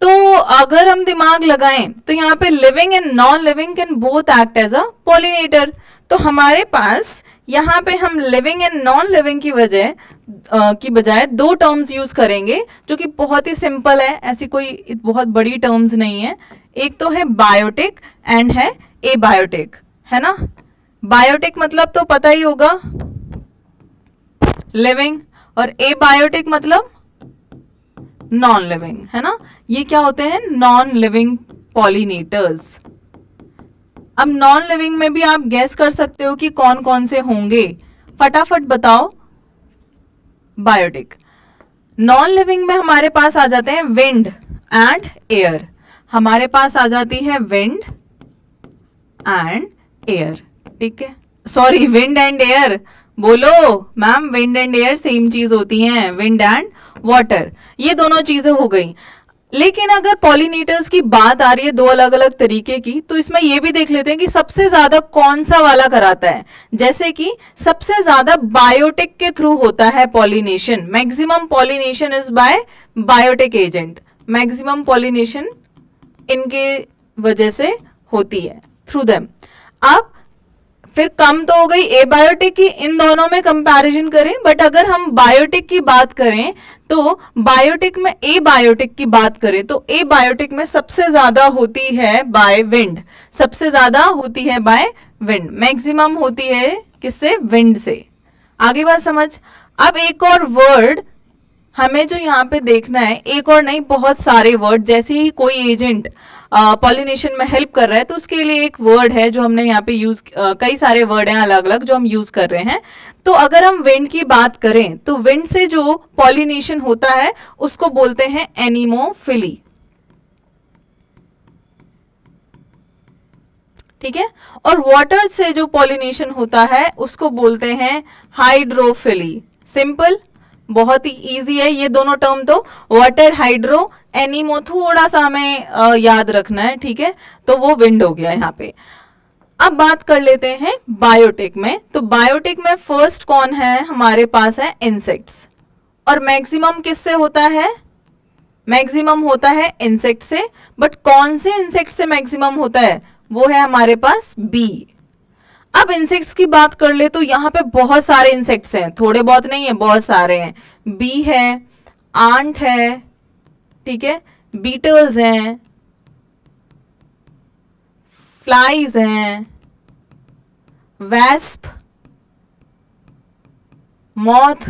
तो अगर हम दिमाग लगाएं तो यहाँ पे living and non living can both act as a pollinator. तो हमारे पास यहाँ पे हम लिविंग एंड नॉन लिविंग की बजाय दो टर्म्स यूज करेंगे, जो कि बहुत ही सिंपल है, ऐसी कोई बहुत बड़ी टर्म्स नहीं है। एक तो है बायोटिक एंड है एबायोटिक, है ना। बायोटिक मतलब तो पता ही होगा, लिविंग, और एबायोटिक मतलब नॉन लिविंग, है ना। ये क्या होते हैं? Non living pollinators. अब नॉन लिविंग में भी आप गैस कर सकते हो कि कौन कौन से होंगे, फटाफट बताओ। बायोटिक। नॉन लिविंग में हमारे पास आ जाते हैं विंड एंड एयर। हमारे पास आ जाती है विंड एंड एयर, ठीक है। Sorry, wind and air. बोलो ma'am, wind and air same चीज होती हैं, विंड एंड वाटर, ये दोनों चीजें हो गई। लेकिन अगर पॉलिनेटर्स की बात आ रही है दो अलग अलग तरीके की, तो इसमें ये भी देख लेते हैं कि सबसे ज्यादा कौन सा वाला कराता है। जैसे कि सबसे ज्यादा बायोटिक के थ्रू होता है pollination, maximum pollination is by biotic agent, maximum pollination इनके वजह से होती है, थ्रू देम। अब फिर कम तो हो गई एबायोटिक की, इन दोनों में कंपैरिजन करें, बट अगर हम बायोटिक की बात करें तो बायोटिक में, एबायोटिक की बात करें तो एबायोटिक में सबसे ज्यादा होती है बाय विंड, सबसे ज्यादा होती है बाय विंड, मैक्सिमम होती है किससे, विंड से। आगे बात समझ। अब एक और वर्ड हमें जो यहाँ पे देखना है, एक और नहीं बहुत सारे वर्ड, जैसे ही कोई एजेंट पॉलिनेशन में हेल्प कर रहा है तो उसके लिए एक वर्ड है जो हमने यहाँ पे यूज, कई सारे वर्ड हैं अलग अलग जो हम यूज कर रहे हैं। तो अगर हम विंड की बात करें तो विंड से जो पॉलिनेशन होता है उसको बोलते हैं एनिमोफिली, ठीक है। और वाटर से जो पॉलिनेशन होता है उसको बोलते हैं हाइड्रोफिली। सिंपल, बहुत ही इजी है ये दोनों टर्म तो, वाटर हाइड्रो, एनिमो थोड़ा सा हमें याद रखना है, ठीक है। तो वो विंड हो गया यहाँ पे। अब बात कर लेते हैं बायोटिक में। तो बायोटिक में फर्स्ट कौन है हमारे पास, है इंसेक्ट्स। और मैक्सिमम किससे होता है, मैक्सिमम होता है इंसेक्ट से, बट कौन से इंसेक्ट से मैक्सिमम होता है, वो है हमारे पास बी। अब इंसेक्ट्स की बात कर ले तो यहाँ पे बहुत सारे इंसेक्ट्स हैं, थोड़े बहुत नहीं है, बहुत सारे हैं। बी है, आंट है, ठीक है, बीटल्स हैं, फ्लाइज हैं, वैस्प, मॉथ,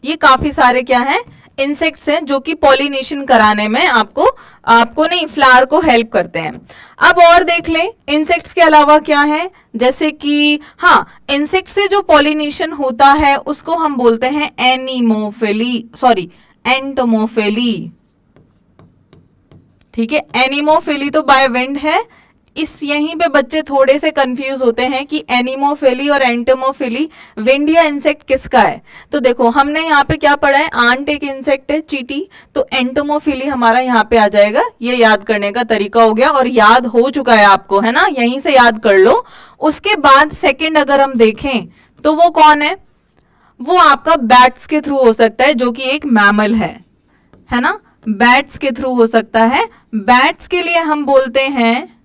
ये काफी सारे क्या हैं, इंसेक्ट्स हैं जो कि पॉलिनेशन कराने में आपको नहीं, फ्लावर को हेल्प करते हैं। अब और देख लें इंसेक्ट्स के अलावा क्या है, जैसे कि हाँ, इंसेक्ट से जो पॉलिनेशन होता है उसको हम बोलते हैं एनिमोफिली, सॉरी एंटोमोफिली, ठीक है। एनिमोफिली तो बाय विंड है। इस यहीं पे बच्चे थोड़े से कंफ्यूज होते हैं कि एनिमोफिली और एंटोमोफिली विंड या इंसेक्ट किसका है। तो देखो हमने यहाँ पे क्या पढ़ा है, आंट एक इंसेक्ट है, चींटी, तो एंटोमोफिली हमारा यहाँ पे आ जाएगा। ये याद करने का तरीका हो गया और याद हो चुका है आपको, है ना, यहीं से याद कर लो। उसके बाद सेकेंड अगर हम देखें तो वो कौन है, वो आपका बैट्स के थ्रू हो सकता है, जो कि एक मैमल है ना, बैट्स के थ्रू हो सकता है। बैट्स के लिए हम बोलते हैं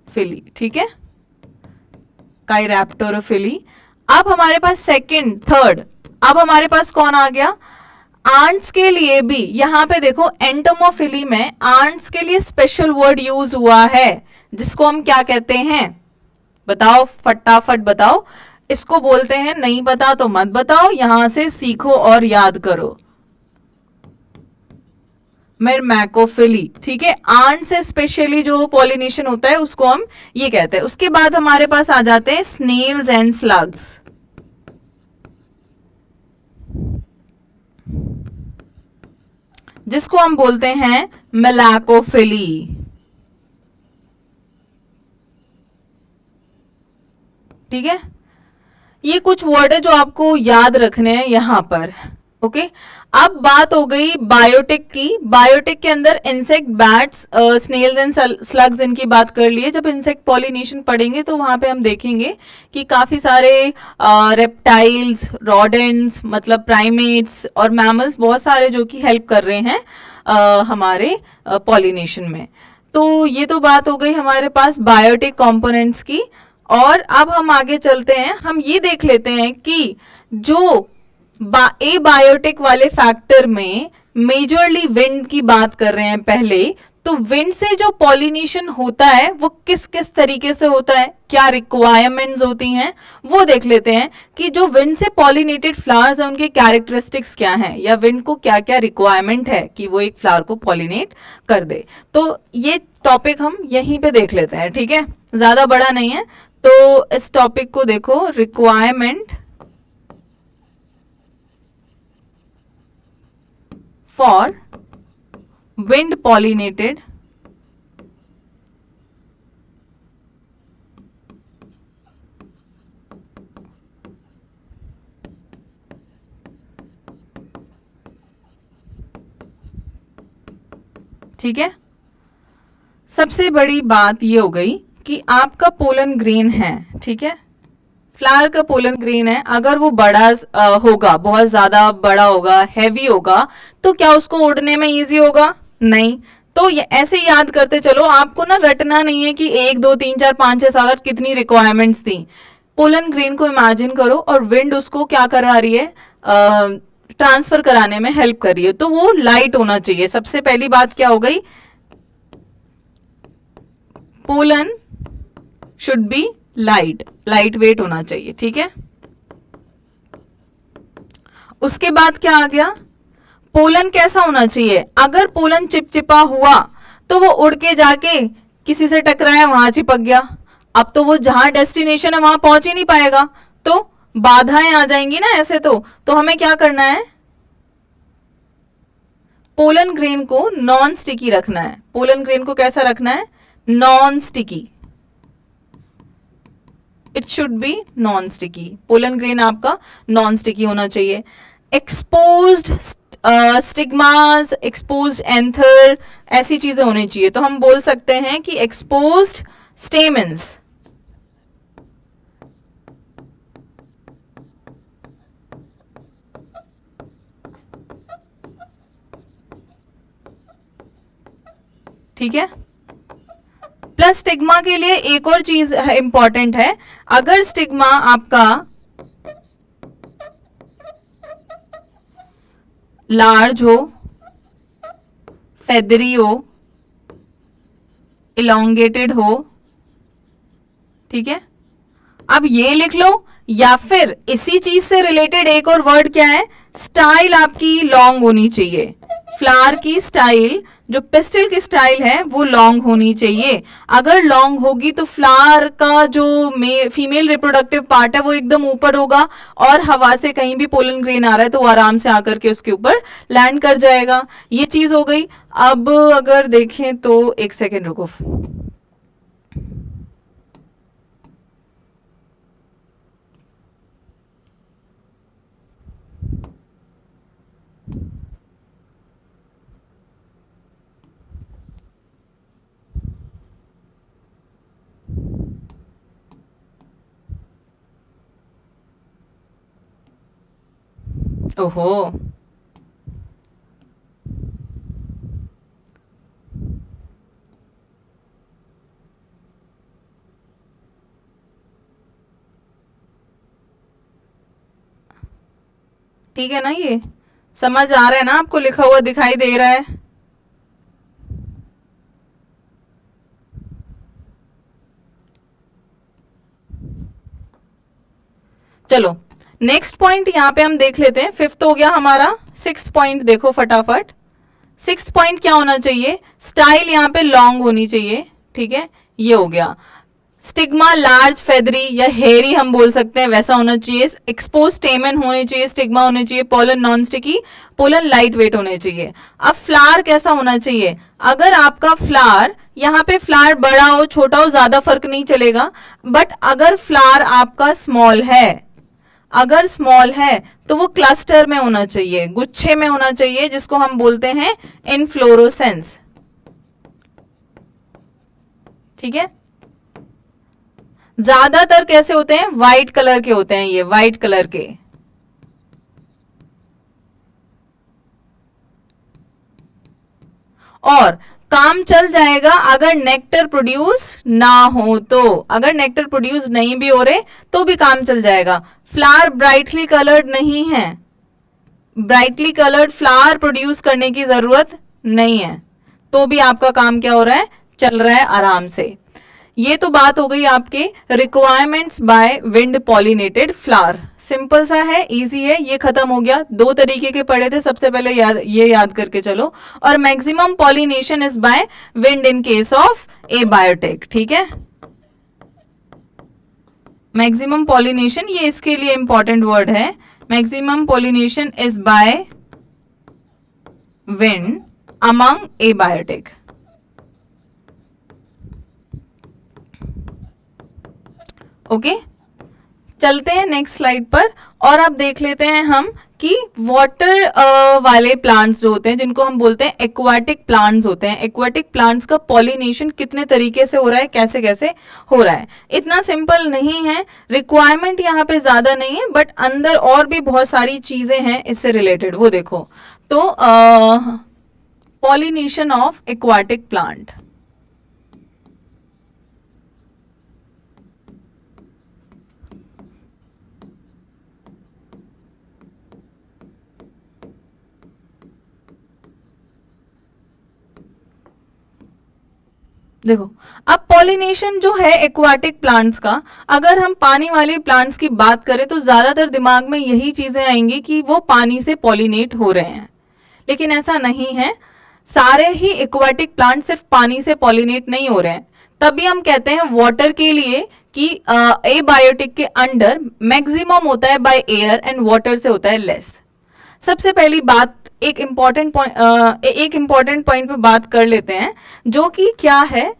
फिली, ठीक है, काइरैप्टोरोफिली। अब हमारे पास सेकंड, थर्ड, अब हमारे पास कौन आ गया, आंट्स के लिए भी यहां पे देखो एंटोमोफिली में आंट्स के लिए स्पेशल वर्ड यूज हुआ है जिसको हम क्या कहते हैं, बताओ फटाफट बताओ। इसको बोलते हैं, नहीं पता तो मत बताओ, यहां से सीखो और याद करो, मैकोफिली, ठीक है। आंट से स्पेशली जो पॉलिनेशन होता है उसको हम ये कहते हैं। उसके बाद हमारे पास आ जाते हैं स्नेल्स एंड स्लग्स, जिसको हम बोलते हैं मेलाकोफिली, ठीक है। ये कुछ वर्ड है जो आपको याद रखने हैं यहां पर, ओके। अब बात हो गई बायोटिक की। बायोटिक के अंदर insect, bats, snails and slugs, इनकी बात कर लिए। जब इंसेक्ट पॉलिनेशन पढ़ेंगे तो वहां पे हम देखेंगे कि काफी सारे रेप्टाइल्स, रोडेंट्स, मतलब प्राइमेट्स और मैमल्स, बहुत सारे जो कि हेल्प कर रहे हैं हमारे पॉलिनेशन में। तो ये तो बात हो गई हमारे पास बायोटिक कंपोनेंट्स की। और अब हम आगे चलते हैं, हम ये देख लेते हैं कि जो एबायोटिक वाले फैक्टर में मेजरली विंड की बात कर रहे हैं पहले, तो विंड से जो पॉलिनेशन होता है वो किस किस तरीके से होता है, क्या रिक्वायरमेंट्स होती हैं, वो देख लेते हैं कि जो विंड से पॉलिनेटेड फ्लावर्स हैं उनके कैरेक्टरिस्टिक्स क्या हैं, या विंड को क्या क्या रिक्वायरमेंट है कि वो एक फ्लावर को पॉलिनेट कर दे। तो ये टॉपिक हम यहीं पे देख लेते हैं, ठीक है, ज्यादा बड़ा नहीं है। तो इस टॉपिक को देखो, रिक्वायरमेंट फॉर विंड पॉलिनेटेड ठीक है। सबसे बड़ी बात ये हो गई कि आपका पोलन ग्रेन है, ठीक है, फ्लावर का पोलन ग्रेन है, अगर वो बड़ा होगा, बहुत ज्यादा बड़ा होगा, हैवी होगा, तो क्या उसको उड़ने में इजी होगा? नहीं। तो ये ऐसे याद करते चलो, आपको ना रटना नहीं है कि 1 2 3 4 5 6 7 8 कितनी रिक्वायरमेंट्स थी। पोलन ग्रेन को इमेजिन करो और विंड उसको क्या करा रही है, ट्रांसफर कराने में हेल्प कर रही है, तो वो लाइट होना चाहिए। सबसे पहली बात क्या हो गई, pollen should be light weight होना चाहिए, ठीक है। उसके बाद क्या आ गया, पोलन कैसा होना चाहिए, अगर पोलन चिपचिपा हुआ तो वो उड़ के जाके किसी से टकराया, वहां चिपक गया, अब तो वो जहां डेस्टिनेशन है वहां पहुंच ही नहीं पाएगा, तो बाधाएं आ जाएंगी ना ऐसे। तो हमें क्या करना है, पोलन ग्रेन को नॉन स्टिकी रखना है। पोलन ग्रेन को कैसा रखना है, non sticky, it should be non sticky. Pollen grain आपका नॉन स्टिकी होना चाहिए। एक्सपोज्ड स्टिग्मास, एक्सपोज्ड एंथर, ऐसी चीजें होनी चाहिए। तो हम बोल सकते हैं कि एक्सपोज्ड स्टेमेंस, ठीक है। प्लस स्टिग्मा के लिए एक और चीज इंपॉर्टेंट है, अगर स्टिग्मा आपका लार्ज हो, फेदरी हो, इलोंगेटेड हो, ठीक है। अब ये लिख लो, या फिर इसी चीज से रिलेटेड एक और वर्ड क्या है, स्टाइल आपकी लॉन्ग होनी चाहिए। फ्लावर की स्टाइल, जो पेस्टल की स्टाइल है वो लॉन्ग होनी चाहिए। अगर लॉन्ग होगी तो फ्लावर का जो फीमेल रिप्रोडक्टिव पार्ट है वो एकदम ऊपर होगा, और हवा से कहीं भी पोलन ग्रेन आ रहा है तो वो आराम से आकर के उसके ऊपर लैंड कर जाएगा। ये चीज हो गई। अब अगर देखें तो, एक सेकेंड रुको, ओहो, ठीक है ना, ये समझ आ रहा है ना आपको, लिखा हुआ दिखाई दे रहा है। चलो नेक्स्ट पॉइंट यहां पे हम देख लेते हैं। फिफ्थ हो गया हमारा, सिक्स्थ पॉइंट देखो फटाफट। सिक्स्थ पॉइंट क्या होना चाहिए, स्टाइल यहां पे लॉन्ग होनी चाहिए, ठीक है, ये हो गया। स्टिग्मा लार्ज, फेदरी या हेयरी हम बोल सकते हैं, वैसा होना चाहिए। एक्सपोज स्टेमन होने चाहिए, स्टिग्मा होने चाहिए, pollen non sticky, pollen light weight होने चाहिए। अब फ्लावर कैसा होना चाहिए, अगर आपका फ्लावर, यहाँ पे फ्लावर बड़ा हो छोटा हो ज्यादा फर्क नहीं चलेगा, बट अगर फ्लावर आपका स्मॉल है, अगर स्मॉल है तो वो क्लस्टर में होना चाहिए, गुच्छे में होना चाहिए, जिसको हम बोलते हैं इनफ्लोरोसेंस, ठीक है। ज्यादातर कैसे होते हैं, व्हाइट कलर के होते हैं, ये व्हाइट कलर के। और काम चल जाएगा अगर नेक्टर प्रोड्यूस ना हो तो, अगर नेक्टर प्रोड्यूस नहीं भी हो रहे तो भी काम चल जाएगा। फ्लावर ब्राइटली कलर्ड नहीं है, ब्राइटली कलर्ड फ्लावर प्रोड्यूस करने की जरूरत नहीं है, तो भी आपका काम क्या हो रहा है, चल रहा है आराम से। ये तो बात हो गई आपके requirements by wind pollinated flower. Simple सा है, इजी है, ये खत्म हो गया। दो तरीके के पढ़े थे, सबसे पहले ये याद करके चलो। और maximum pollination is by wind in case of abiotic, ठीक है। मैक्सिमम पॉलिनेशन, ये इसके लिए इंपॉर्टेंट वर्ड है। Maximum pollination is bye wind among abiotic. Okay, चलते हैं नेक्स्ट स्लाइड पर और अब देख लेते हैं हम कि वाटर वाले प्लांट्स जो होते हैं जिनको हम बोलते हैं एक्वाटिक प्लांट्स होते हैं, एक्वाटिक प्लांट्स का पॉलिनेशन कितने तरीके से हो रहा है, कैसे कैसे हो रहा है। इतना सिंपल नहीं है, रिक्वायरमेंट यहाँ पे ज्यादा नहीं है, बट अंदर और भी बहुत सारी चीजें हैं इससे रिलेटेड, वो देखो। तो पॉलिनेशन ऑफ एक्वाटिक प्लांट, देखो अब पॉलिनेशन जो है एक्वाटिक प्लांट्स का, अगर हम पानी वाले प्लांट्स की बात करें तो ज्यादातर दिमाग में यही चीजें आएंगी कि वो पानी से पॉलिनेट हो रहे हैं, लेकिन ऐसा नहीं है। सारे ही एक्वाटिक प्लांट सिर्फ पानी से पॉलिनेट नहीं हो रहे हैं, तभी हम कहते हैं वाटर के लिए कि एबायोटिक के अंडर मैक्सिमम होता है बाय एयर एंड वाटर से होता है लेस। सबसे पहली बात एक इंपॉर्टेंट पॉइंट पे बात कर लेते हैं, जो कि क्या है,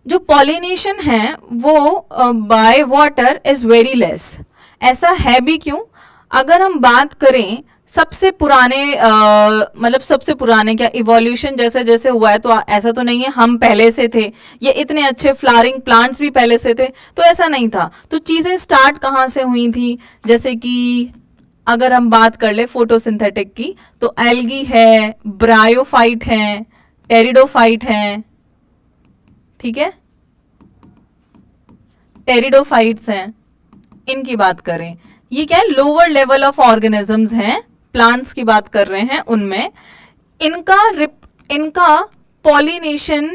जो पॉलिनेशन है वो by water is very less. ऐसा है भी क्यों? अगर हम बात करें सबसे पुराने मतलब सबसे पुराने क्या इवोल्यूशन जैसे जैसे हुआ है, तो ऐसा तो नहीं है हम पहले से थे, ये इतने अच्छे फ्लावरिंग प्लांट्स भी पहले से थे, तो ऐसा नहीं था। तो चीजें स्टार्ट कहाँ से हुई थी? जैसे कि अगर हम बात कर ले फोटोसिंथेटिक की, तो एल्गी है, ब्रायोफाइट है, टेरिडोफाइट है, ठीक है, टेरिडोफाइट्स हैं, इनकी बात करें, ये क्या है, लोअर लेवल ऑफ ऑर्गेनिजम्स हैं, प्लांट्स की बात कर रहे हैं उनमें। इनका पॉलिनेशन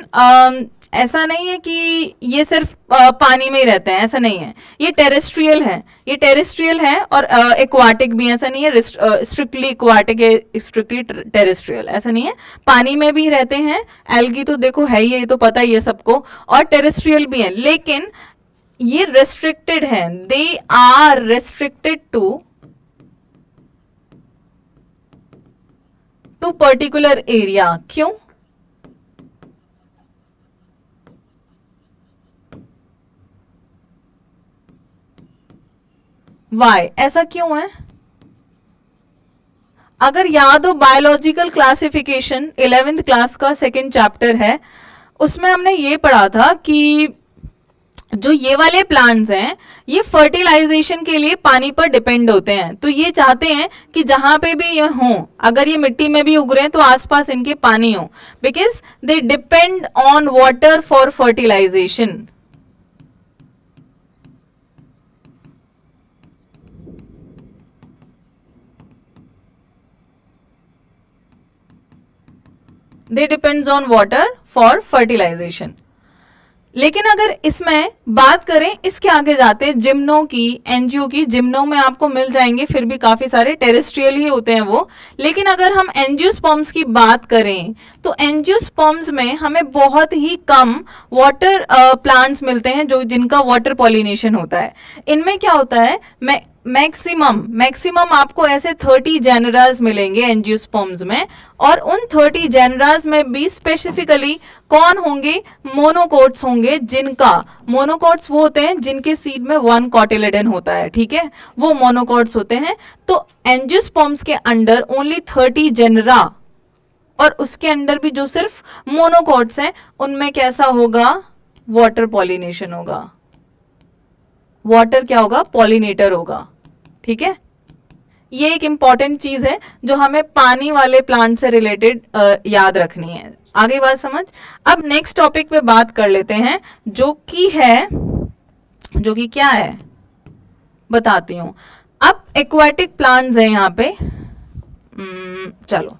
ऐसा नहीं है कि ये सिर्फ पानी में ही रहते हैं, ऐसा नहीं है, ये टेरेस्ट्रियल है, ये टेरेस्ट्रियल है और एक्वाटिक भी, ऐसा नहीं है स्ट्रिक्टली एक्वाटिक है स्ट्रिक्टली टेरेस्ट्रियल, ऐसा नहीं है, पानी में भी रहते हैं, एल्गी तो देखो है ही, ये तो पता ही है सबको, और टेरेस्ट्रियल भी है, लेकिन ये रेस्ट्रिक्टेड है, they are restricted to particular area. क्यों? वाई, ऐसा क्यों है? अगर याद हो बायोलॉजिकल क्लासिफिकेशन 11th क्लास का सेकंड चैप्टर है, उसमें हमने ये पढ़ा था कि जो ये वाले प्लांट्स हैं ये फर्टिलाइजेशन के लिए पानी पर डिपेंड होते हैं, तो ये चाहते हैं कि जहां पे भी ये हों, अगर ये मिट्टी में भी उग रहे हैं तो आसपास इनके पानी हो, because they depend on water for fertilization. They depends on water for fertilization. लेकिन अगर इसमें बात करें, इसके आगे जाते जिम्नो की, एनजीओ की, जिम्नो में आपको मिल जाएंगे फिर भी काफी सारे टेरेस्ट्रियल ही होते हैं वो, लेकिन अगर हम एंजियोस्पर्म्स की बात करें तो एंजियोस्पर्म्स में हमें बहुत ही कम वाटर प्लांट्स मिलते हैं जो जिनका वाटर पॉलिनेशन होता है। इनमें क्या होता है, मैक्सिमम आपको ऐसे 30 जेनरास मिलेंगे एंजियोस्पर्म्स में, और उन 30 जेनरास में भी स्पेसिफिकली कौन होंगे, मोनोकोट्स होंगे, जिनका मोनोकोट्स वो होते हैं जिनके सीड में 1 कॉटिलेडन होता है, ठीक है, वो मोनोकोट्स होते हैं। तो एंजियोस्पर्म्स के अंडर ओनली 30 जेनरा, और उसके अंदर भी जो सिर्फ मोनोकोट्स हैं उनमें कैसा होगा, वाटर पॉलिनेशन होगा, वाटर क्या होगा, पॉलिनेटर होगा, ठीक है। ये एक इंपॉर्टेंट चीज है जो हमें पानी वाले प्लांट से रिलेटेड याद रखनी है। आगे बात समझ। अब नेक्स्ट टॉपिक पे बात कर लेते हैं, जो कि क्या है बताती हूं। अब एक्वाटिक प्लांट्स है यहाँ पे, चलो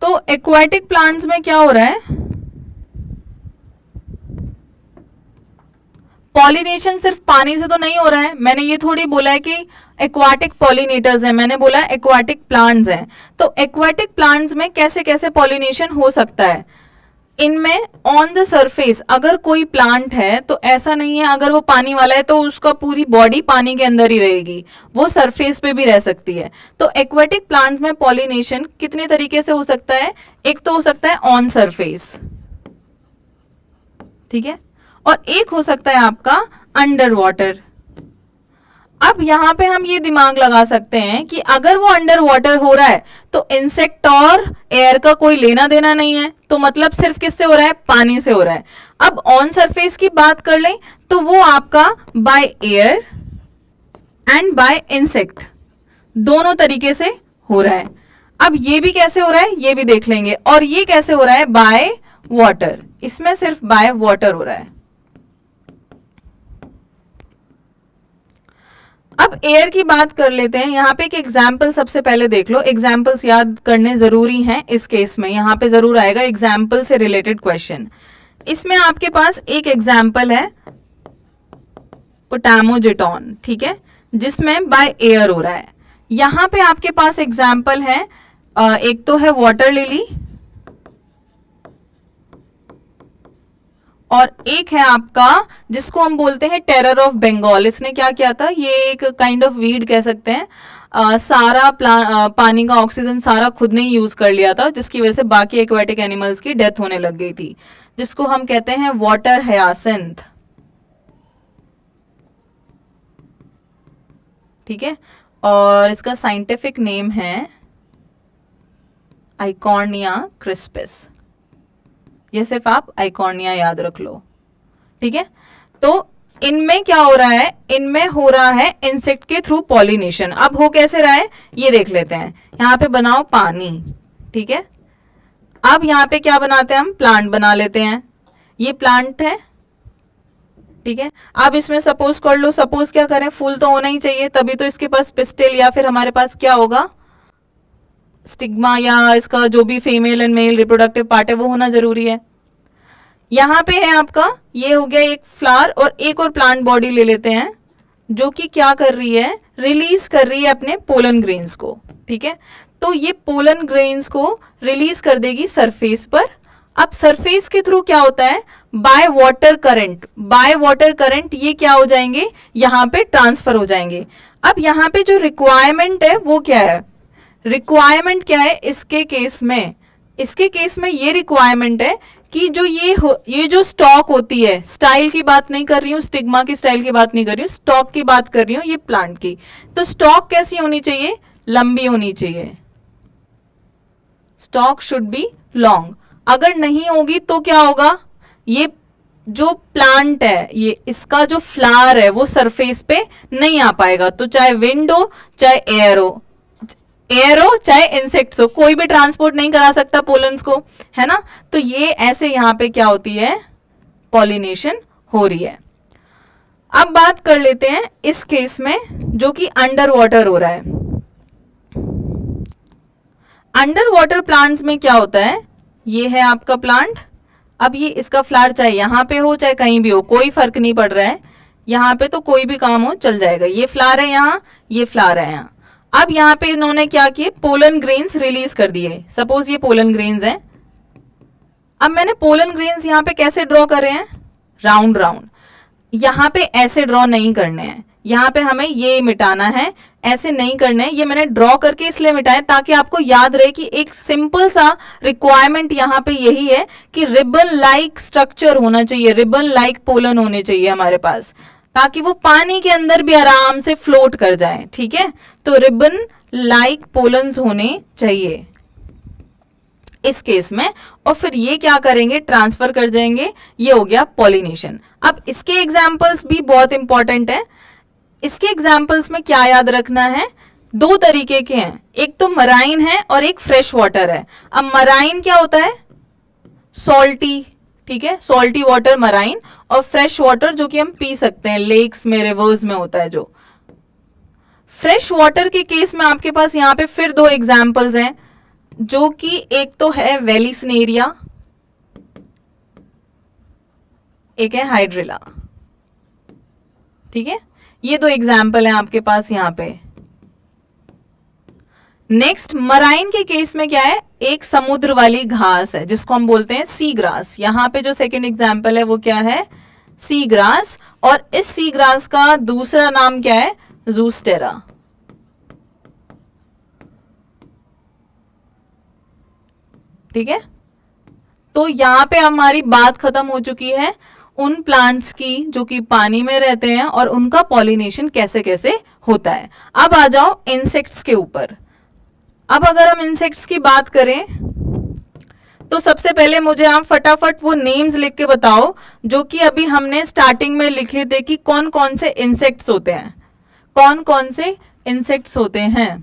तो एक्वाटिक प्लांट्स में क्या हो रहा है, पॉलिनेशन सिर्फ पानी से तो नहीं हो रहा है, मैंने ये थोड़ी बोला है कि एक्वाटिक पॉलिनेटर्स हैं, मैंने बोला एक्वाटिक प्लांट्स हैं। तो एक्वाटिक प्लांट्स में कैसे कैसे पॉलिनेशन हो सकता है, इनमें ऑन द सरफेस अगर कोई प्लांट है तो ऐसा नहीं है अगर वो पानी वाला है तो उसका पूरी बॉडी पानी के अंदर ही रहेगी, वो सरफेस पे भी रह सकती है। तो एक्वाटिक प्लांट में पॉलिनेशन कितने तरीके से हो सकता है, एक तो हो सकता है ऑन सरफेस, ठीक है, और एक हो सकता है आपका अंडर वाटर। अब यहां पे हम ये दिमाग लगा सकते हैं कि अगर वो अंडर वाटर हो रहा है तो इंसेक्ट और एयर का कोई लेना देना नहीं है, तो मतलब सिर्फ किससे हो रहा है, पानी से हो रहा है। अब ऑन सरफेस की बात कर लें तो वो आपका by air and bye insect दोनों तरीके से हो रहा है। अब ये भी कैसे हो रहा है ये भी देख लेंगे, और ये कैसे हो रहा है, बाय वाटर, इसमें सिर्फ बाय वाटर हो रहा है। अब एयर की बात कर लेते हैं, यहां पे एक एग्जाम्पल सबसे पहले देख लो, एग्जाम्पल्स याद करने जरूरी हैं इस केस में, यहां पे जरूर आएगा एग्जाम्पल से रिलेटेड क्वेश्चन। इसमें आपके पास एक एग्जाम्पल है पोटामोजेटॉन, ठीक है, जिसमें बाय एयर हो रहा है। यहां पे आपके पास एग्जाम्पल है, एक तो है वाटर लिली और एक है आपका जिसको हम बोलते हैं टेरर ऑफ बंगाल। इसने क्या किया था, ये एक काइंड ऑफ वीड कह सकते हैं, सारा पानी का ऑक्सीजन सारा खुद ने ही यूज कर लिया था, जिसकी वजह से बाकी एक्वेटिक एनिमल्स की डेथ होने लग गई थी, जिसको हम कहते हैं वाटर हयासिंथ, ठीक है, और इसका साइंटिफिक नेम है आइकॉर्निया क्रिस्पिस। ये सिर्फ आप आइकॉर्निया याद रख लो, ठीक है। तो इनमें क्या हो रहा है, इनमें हो रहा है इंसेक्ट के थ्रू पॉलिनेशन। अब हो कैसे रहा है ये देख लेते हैं। यहां पे बनाओ पानी, ठीक है, अब यहां पे क्या बनाते हैं हम, प्लांट बना लेते हैं, ये प्लांट है, ठीक है। अब इसमें सपोज कर लो, सपोज क्या करें, फूल तो होना ही चाहिए, तभी तो इसके पास पिस्टिल या फिर हमारे पास क्या होगा, स्टिग्मा, या इसका जो भी female and mail reproductive part है वो होना जरूरी है। यहां पे है आपका, ये हो गया एक फ्लावर, और एक और प्लांट बॉडी ले लेते हैं जो कि क्या कर रही है, रिलीज कर रही है अपने पोलन ग्रेन्स को, ठीक है। तो ये पोलन ग्रेन्स को रिलीज कर देगी सरफेस पर। अब सरफेस के थ्रू क्या होता है, by water current, by water current ये क्या हो जाएंगे, यहां पे ट्रांसफर हो जाएंगे। अब यहां पे जो रिक्वायरमेंट है वो क्या है, रिक्वायरमेंट क्या है इसके केस में, इसके केस में ये रिक्वायरमेंट है कि जो ये जो स्टॉक होती है, स्टाइल की बात नहीं कर रही हूँ, स्टिग्मा की स्टाइल की बात नहीं कर रही हूँ, स्टॉक की बात कर रही हूँ, ये प्लांट की। तो स्टॉक कैसी होनी चाहिए, लंबी होनी चाहिए, स्टॉक शुड बी लॉन्ग। अगर नहीं होगी तो क्या होगा, ये जो प्लांट है, ये इसका जो फ्लावर है वो सरफेस पे नहीं आ पाएगा। तो चाहे विंड हो चाहे एयर हो चाहे इंसेक्ट्स हो, कोई भी ट्रांसपोर्ट नहीं करा सकता पोलन्स को, है ना। तो ये ऐसे यहां पे क्या होती है, पॉलिनेशन हो रही है। अब बात कर लेते हैं इस केस में जो कि अंडर वाटर हो रहा है। अंडर वाटर प्लांट्स में क्या होता है, ये है आपका प्लांट, अब ये इसका फ्लावर चाहे यहां पे हो चाहे कहीं भी हो, कोई फर्क नहीं पड़ रहा है, यहां पे तो कोई भी काम हो चल जाएगा। ये फ्लावर है यहां, ये फ्लावर है यहां। अब यहां पे इन्होंने क्या किए, पोलन ग्रेन्स रिलीज कर दिए। सपोज ये पोलन ग्रेन्स हैं, अब मैंने पोलन ग्रेन्स यहां पे कैसे ड्रॉ करे हैं, राउंड राउंड, यहां पे ऐसे ड्रॉ नहीं करने हैं, यहां पे हमें ये मिटाना है, ऐसे नहीं करने हैं। ये मैंने ड्रॉ करके इसलिए मिटाए ताकि आपको याद रहे कि एक सिंपल सा रिक्वायरमेंट यहां पे यही है कि रिबन लाइक स्ट्रक्चर होना चाहिए, रिबन लाइक पोलन होने चाहिए हमारे पास, ताकि वो पानी के अंदर भी आराम से फ्लोट कर जाए, ठीक है। तो रिबन लाइक पोलन्स होने चाहिए इस केस में, और फिर ये क्या करेंगे, ट्रांसफर कर जाएंगे, ये हो गया पॉलिनेशन। अब इसके एग्जाम्पल्स भी बहुत इंपॉर्टेंट है। इसके एग्जाम्पल्स में क्या याद रखना है, दो तरीके के हैं, एक तो मराइन है और एक फ्रेश वाटर है। अब मराइन क्या होता है, सॉल्टी, ठीक है, सॉल्टी वाटर मराइन, और फ्रेश वाटर जो कि हम पी सकते हैं, लेक्स में रिवर्स में होता है जो। फ्रेश वाटर के केस में आपके पास यहां पे फिर दो एग्जाम्पल्स हैं, जो कि एक तो है वेलिस्नेरिया, एक है हाइड्रिला। ठीक है, ये दो एग्जाम्पल है आपके पास यहाँ पे। नेक्स्ट मराइन के केस में क्या है, एक समुद्र वाली घास है जिसको हम बोलते हैं सी ग्रास। यहाँ पे जो सेकंड एग्जाम्पल है वो क्या है, सी ग्रास। और इस सी ग्रास का दूसरा नाम क्या है, जूस्टेरा। ठीक है, तो यहाँ पे हमारी बात खत्म हो चुकी है उन प्लांट्स की जो कि पानी में रहते हैं और उनका पॉलिनेशन कैसे कैसे होता है। अब आ जाओ इंसेक्ट्स के ऊपर। अब अगर हम इंसेक्ट्स की बात करें तो सबसे पहले मुझे आप फटाफट वो नेम्स लिख के बताओ जो कि अभी हमने स्टार्टिंग में लिखे थे कि कौन कौन से इंसेक्ट्स होते हैं, कौन कौन से इंसेक्ट्स होते हैं।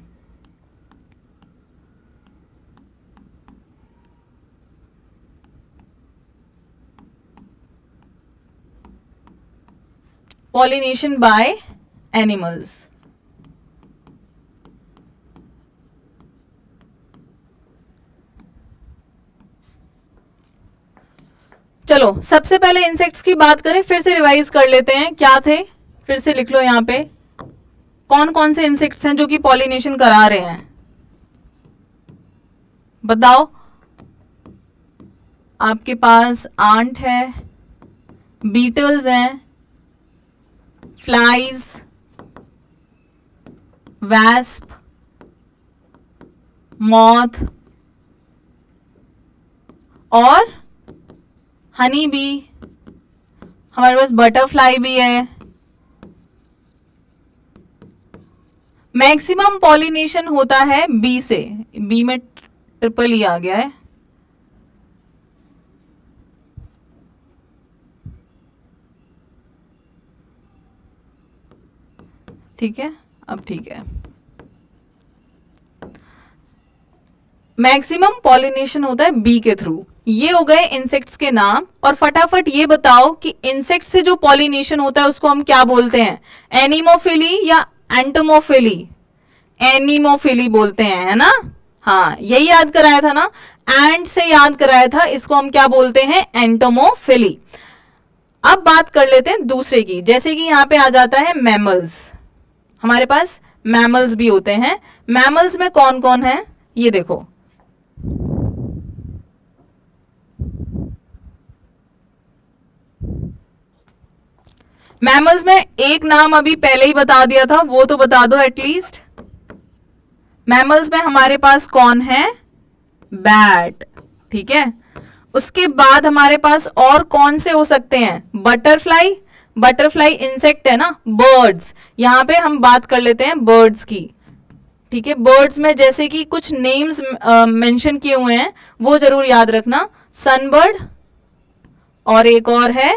Pollination by animals. चलो सबसे पहले इंसेक्ट्स की बात करें, फिर से रिवाइज कर लेते हैं क्या थे, फिर से लिख लो यहां पे कौन कौन से इंसेक्ट्स हैं जो कि पॉलिनेशन करा रहे हैं, बताओ। आपके पास आंट है, बीटल्स हैं, फ्लाइज, वैस्प, मॉथ और हनी बी। हमारे पास बटरफ्लाई भी है। मैक्सिमम पॉलिनेशन होता है बी से, बी में ट्रिपल ई आ गया है। ठीक है, अब ठीक है, मैक्सिमम पॉलिनेशन होता है बी के थ्रू। ये हो गए इंसेक्ट्स के नाम। और फटाफट ये बताओ कि इंसेक्ट से जो पॉलिनेशन होता है उसको हम क्या बोलते हैं, एनिमोफिली या एंटोमोफिली? एनिमोफिली बोलते हैं, है ना। हाँ, यही याद कराया था ना, एंट से याद कराया था, इसको हम क्या बोलते हैं, एंटोमोफिली। अब बात कर लेते हैं दूसरे की, जैसे कि यहां पे आ जाता है मैमल्स। हमारे पास मैमल्स भी होते हैं। मैमल्स में कौन कौन है ये देखो, मैमल्स में एक नाम अभी पहले ही बता दिया था, वो तो बता दो एटलीस्ट। मैमल्स में हमारे पास कौन है, बैट। ठीक है, उसके बाद हमारे पास और कौन से हो सकते हैं, बटरफ्लाई। बटरफ्लाई इंसेक्ट है ना, बर्ड्स। यहां पे हम बात कर लेते हैं बर्ड्स की। ठीक है, बर्ड्स में जैसे कि कुछ नेम्स मेंशन किए हुए हैं वो जरूर याद रखना, सनबर्ड और एक और है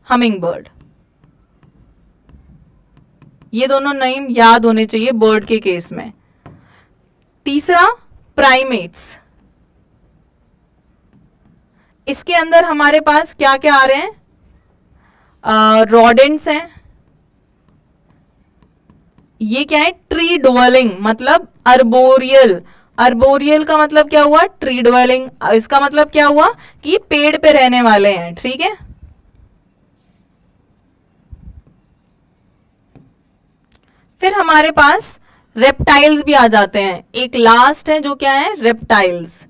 हमिंग बर्ड। ये दोनों नेम याद होने चाहिए बर्ड के केस में। तीसरा प्राइमेट्स, इसके अंदर हमारे पास क्या क्या आ रहे हैं, रोडेंट्स हैं। ये क्या है, ट्री ड्वेलिंग मतलब अर्बोरियल। अर्बोरियल का मतलब क्या हुआ, ट्री ड्वेलिंग। इसका मतलब क्या हुआ कि पेड़ पे रहने वाले हैं। ठीक है, फिर हमारे पास रेप्टाइल्स भी आ जाते हैं। एक लास्ट है जो क्या है, रेप्टाइल्स।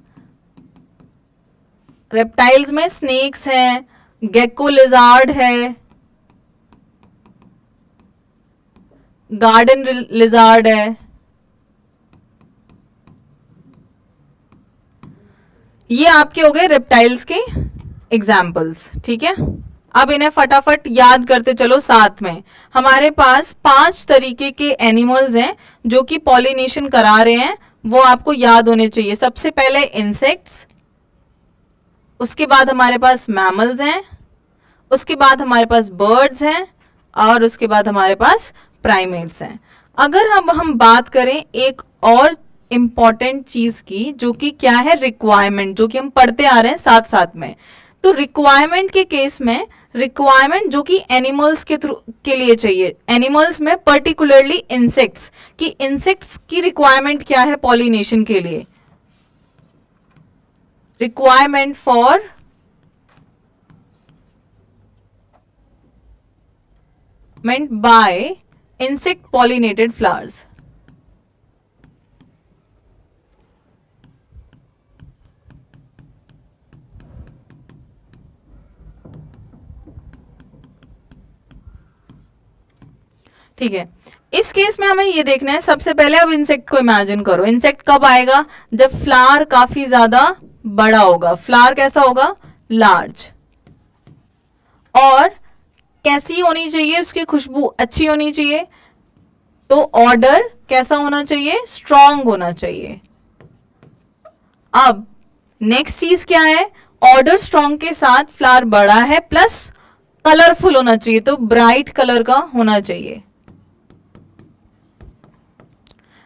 रेप्टाइल्स में स्नेक्स हैं, गेको लिजार्ड है, गार्डन लिजार्ड है। ये आपके हो गए रेप्टाइल्स के एग्जाम्पल्स। ठीक है, अब इन्हें फटाफट याद करते चलो साथ में। हमारे पास 5 तरीके के एनिमल्स हैं जो कि पॉलिनेशन करा रहे हैं, वो आपको याद होने चाहिए। सबसे पहले इंसेक्ट्स, उसके बाद हमारे पास मैमल्स हैं, उसके बाद हमारे पास बर्ड्स हैं और उसके बाद हमारे पास प्राइमेट्स हैं। अगर हम बात करें एक और इंपॉर्टेंट चीज की जो कि क्या है, रिक्वायरमेंट, जो कि हम पढ़ते आ रहे हैं साथ साथ में। तो रिक्वायरमेंट के केस में, रिक्वायरमेंट जो कि एनिमल्स के थ्रू के लिए चाहिए, एनिमल्स में पर्टिकुलरली इंसेक्ट्स की, इंसेक्ट्स की रिक्वायरमेंट क्या है पॉलिनेशन के लिए, requirement for meant by insect pollinated flowers. ठीक है, इस केस में हमें ये देखना है, सबसे पहले अब इंसेक्ट को इमेजिन करो। इंसेक्ट कब आएगा? जब फ्लावर काफी ज्यादा बड़ा होगा। फ्लावर कैसा होगा? लार्ज। और कैसी होनी चाहिए? उसकी खुशबू अच्छी होनी चाहिए। तो ऑर्डर कैसा होना चाहिए? स्ट्रॉन्ग होना चाहिए। अब नेक्स्ट चीज क्या है? ऑर्डर स्ट्रॉन्ग के साथ फ्लावर बड़ा है प्लस कलरफुल होना चाहिए, तो ब्राइट कलर का होना चाहिए।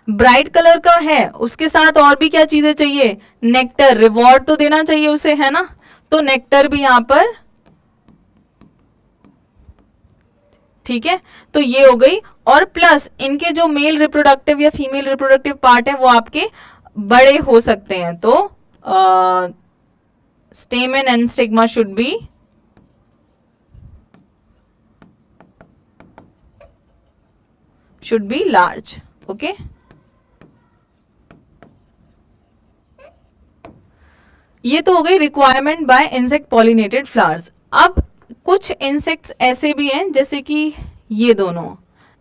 ब्राइट कलर का है, उसके साथ और भी क्या चीजें चाहिए? नेक्टर, रिवॉर्ड तो देना चाहिए उसे, है ना? तो नेक्टर भी यहां पर, ठीक है। तो ये हो गई। और प्लस इनके जो मेल रिप्रोडक्टिव या फीमेल रिप्रोडक्टिव पार्ट है वो आपके बड़े हो सकते हैं। तो स्टेमन and stigma should be large. Okay, ये तो हो गई requirement bye insect pollinated flowers. अब कुछ इंसेक्ट्स ऐसे भी हैं जैसे कि ये दोनों,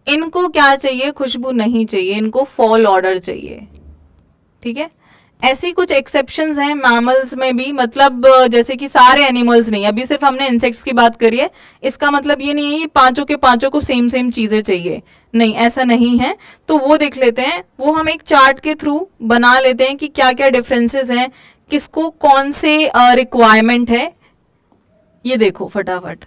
इनको क्या चाहिए? खुशबू नहीं चाहिए, इनको फॉल ऑर्डर चाहिए। ठीक है, ऐसी कुछ एक्सेप्शंस हैं मैमल्स में भी, मतलब जैसे कि सारे एनिमल्स नहीं, अभी सिर्फ हमने इंसेक्ट्स की बात करी है। इसका मतलब ये नहीं है पांचों के पांचों को सेम सेम चीजें चाहिए, नहीं, ऐसा नहीं है। तो वो देख लेते हैं, वो हम एक चार्ट के थ्रू बना लेते हैं कि क्या क्या डिफरेंसेस हैं, किसको कौन से रिक्वायरमेंट है। ये देखो फटाफट,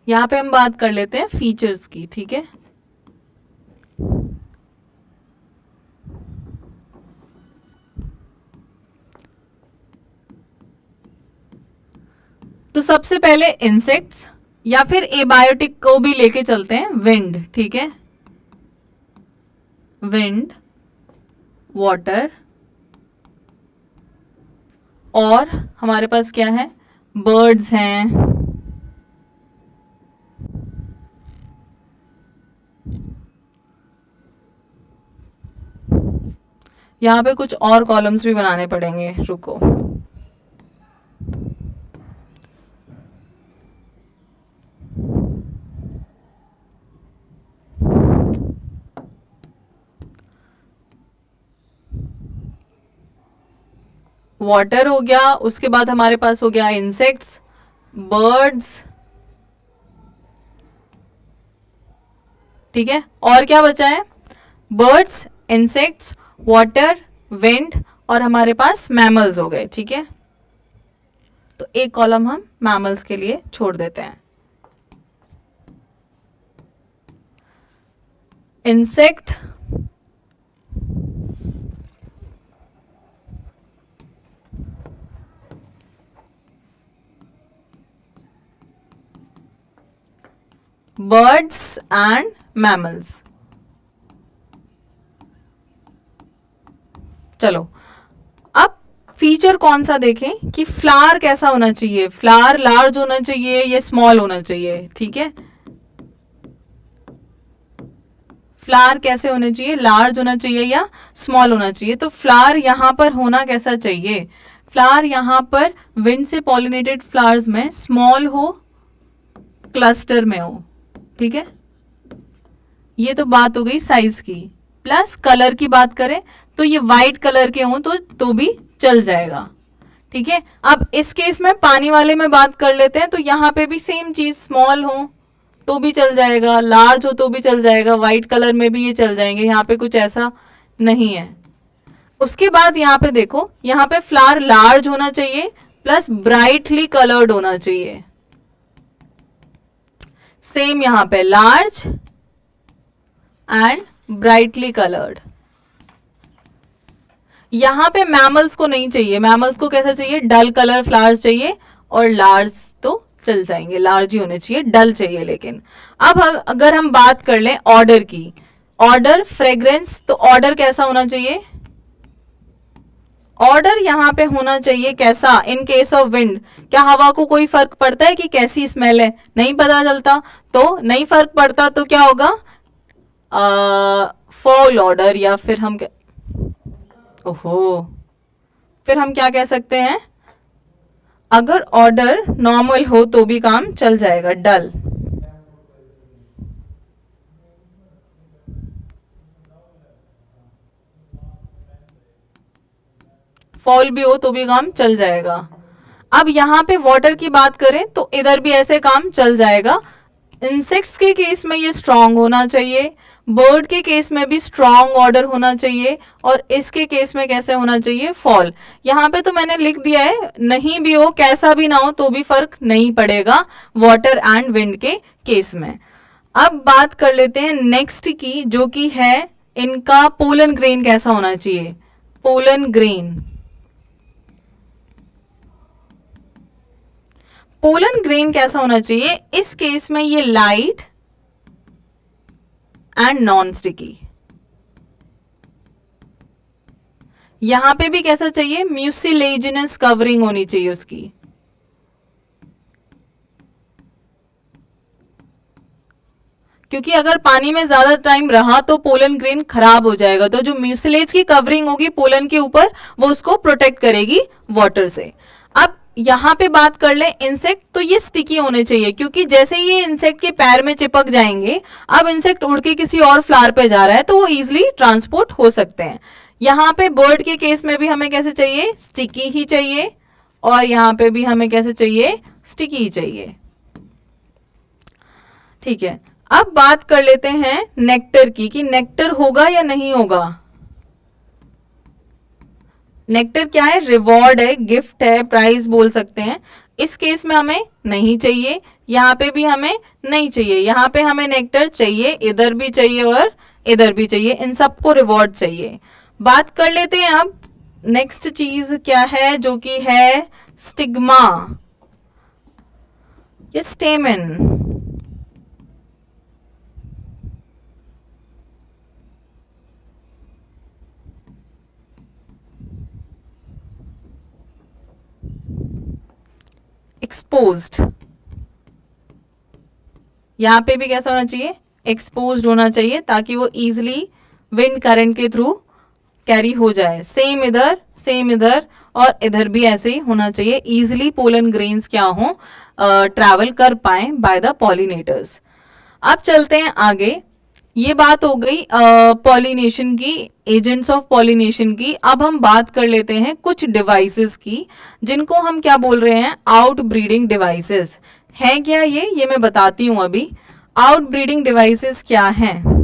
यहां पे हम बात कर लेते हैं फीचर्स की। ठीक है, तो सबसे पहले इंसेक्ट्स या फिर एबायोटिक को भी लेके चलते हैं। विंड, ठीक है, विंड, वाटर, और हमारे पास क्या है? बर्ड्स हैं, यहां पे कुछ और कॉलम्स भी बनाने पड़ेंगे, रुको। वाटर हो गया, उसके बाद हमारे पास हो गया इंसेक्ट्स, बर्ड्स, ठीक है, और क्या बचा है? बर्ड्स, इंसेक्ट्स, वाटर, विंड, और हमारे पास मैमल्स हो गए। ठीक है, तो एक कॉलम हम मैमल्स के लिए छोड़ देते हैं। Insect, birds and mammals. चलो, अब फीचर कौन सा देखें कि फ्लावर कैसा होना चाहिए? फ्लावर लार्ज होना चाहिए या स्मॉल होना चाहिए? ठीक है, फ्लावर कैसे होने चाहिए? लार्ज होना चाहिए या स्मॉल होना चाहिए? तो फ्लावर यहां पर होना कैसा चाहिए? फ्लावर यहां पर विंड से पॉलिनेटेड फ्लावर्स में स्मॉल हो, क्लस्टर में हो। ठीक है, ये तो बात हो गई साइज की। प्लस कलर की बात करें तो ये वाइट कलर के हों तो भी चल जाएगा। ठीक है, अब इस केस में पानी वाले में बात कर लेते हैं, तो यहां पे भी सेम चीज, स्मॉल हो तो भी चल जाएगा, लार्ज हो तो भी चल जाएगा, वाइट कलर में भी ये चल जाएंगे, यहाँ पे कुछ ऐसा नहीं है। उसके बाद यहाँ पे देखो, यहाँ पे फ्लावर लार्ज होना चाहिए प्लस ब्राइटली कलर्ड होना चाहिए। सेम यहां पे लार्ज एंड ब्राइटली कलर्ड। यहां पे मैमल्स को नहीं चाहिए, मैमल्स को कैसा चाहिए, डल कलर फ्लावर्स चाहिए, और लार्ज तो चल जाएंगे, लार्ज ही होने चाहिए, डल चाहिए। लेकिन अब अगर हम बात कर लें ऑर्डर की, ऑर्डर फ्रेग्रेंस, तो ऑर्डर कैसा होना चाहिए, ऑर्डर यहां पे होना चाहिए कैसा, इन केस ऑफ विंड, क्या हवा को कोई फर्क पड़ता है कि कैसी स्मेल है, नहीं पता चलता, तो नहीं फर्क पड़ता, तो क्या होगा, फॉल ऑर्डर, या फिर हम ओहो, फिर हम क्या कह सकते हैं, अगर ऑर्डर नॉर्मल हो तो भी काम चल जाएगा, डल। फॉल भी हो तो भी काम चल जाएगा। अब यहां पे वाटर की बात करें तो इधर भी ऐसे काम चल जाएगा। इंसेक्ट्स के केस में ये स्ट्रांग होना चाहिए, बर्ड के केस में भी स्ट्रांग ऑर्डर होना चाहिए, और इसके केस में कैसे होना चाहिए, फॉल। यहां पे तो मैंने लिख दिया है, नहीं भी हो कैसा भी ना हो तो भी फर्क नहीं पड़ेगा वाटर एंड विंड के केस में। अब बात कर लेते हैं नेक्स्ट की, जो कि है इनका पोलन ग्रेन कैसा होना चाहिए, पोलन ग्रेन। पोलन ग्रेन कैसा होना चाहिए, इस केस में ये लाइट एंड नॉन स्टिकी। यहां पे भी कैसा चाहिए, म्यूसिलेजिनस कवरिंग होनी चाहिए उसकी। क्योंकि अगर पानी में ज्यादा टाइम रहा तो पोलन ग्रेन खराब हो जाएगा, तो जो म्यूसिलेज की कवरिंग होगी पोलन के ऊपर वो उसको प्रोटेक्ट करेगी वाटर से। अब यहां पे बात कर ले इंसेक्ट, तो ये स्टिकी होने चाहिए, क्योंकि जैसे ये इंसेक्ट के पैर में चिपक जाएंगे, अब इंसेक्ट उड़ के किसी और फ्लावर पे जा रहा है तो वो इजिली ट्रांसपोर्ट हो सकते हैं। यहां पे बर्ड के केस में भी हमें कैसे चाहिए, स्टिकी ही चाहिए, और यहां पे भी हमें कैसे चाहिए, स्टिकी ही चाहिए। ठीक है, अब बात कर लेते हैं नेक्टर की, कि नेक्टर होगा या नहीं होगा। नेक्टर क्या है, रिवॉर्ड है, गिफ्ट है, प्राइज बोल सकते हैं। इस केस में हमें नहीं चाहिए, यहां पे भी हमें नहीं चाहिए, यहां पे हमें नेक्टर चाहिए, इधर भी चाहिए और इधर भी चाहिए, इन सबको रिवॉर्ड चाहिए। बात कर लेते हैं अब नेक्स्ट चीज क्या है, जो कि है स्टिग्मा या स्टेमन। एक्सपोज्ड, यहां पे भी कैसा होना चाहिए, एक्सपोज्ड होना चाहिए, ताकि वो इजिली विंड करंट के थ्रू कैरी हो जाए। सेम इधर, सेम इधर, और इधर भी ऐसे ही होना चाहिए, इजिली पोलन ग्रेन्स क्या हो, ट्रैवल कर पाए बाय द पॉलिनेटर्स। अब चलते हैं आगे, ये बात हो गई पॉलिनेशन की, एजेंट्स ऑफ पॉलिनेशन की। अब हम बात कर लेते हैं कुछ डिवाइसेस की, जिनको हम क्या बोल रहे हैं, आउट ब्रीडिंग डिवाइसेस। हैं क्या ये मैं बताती हूं अभी। आउट ब्रीडिंग डिवाइसेस क्या हैं,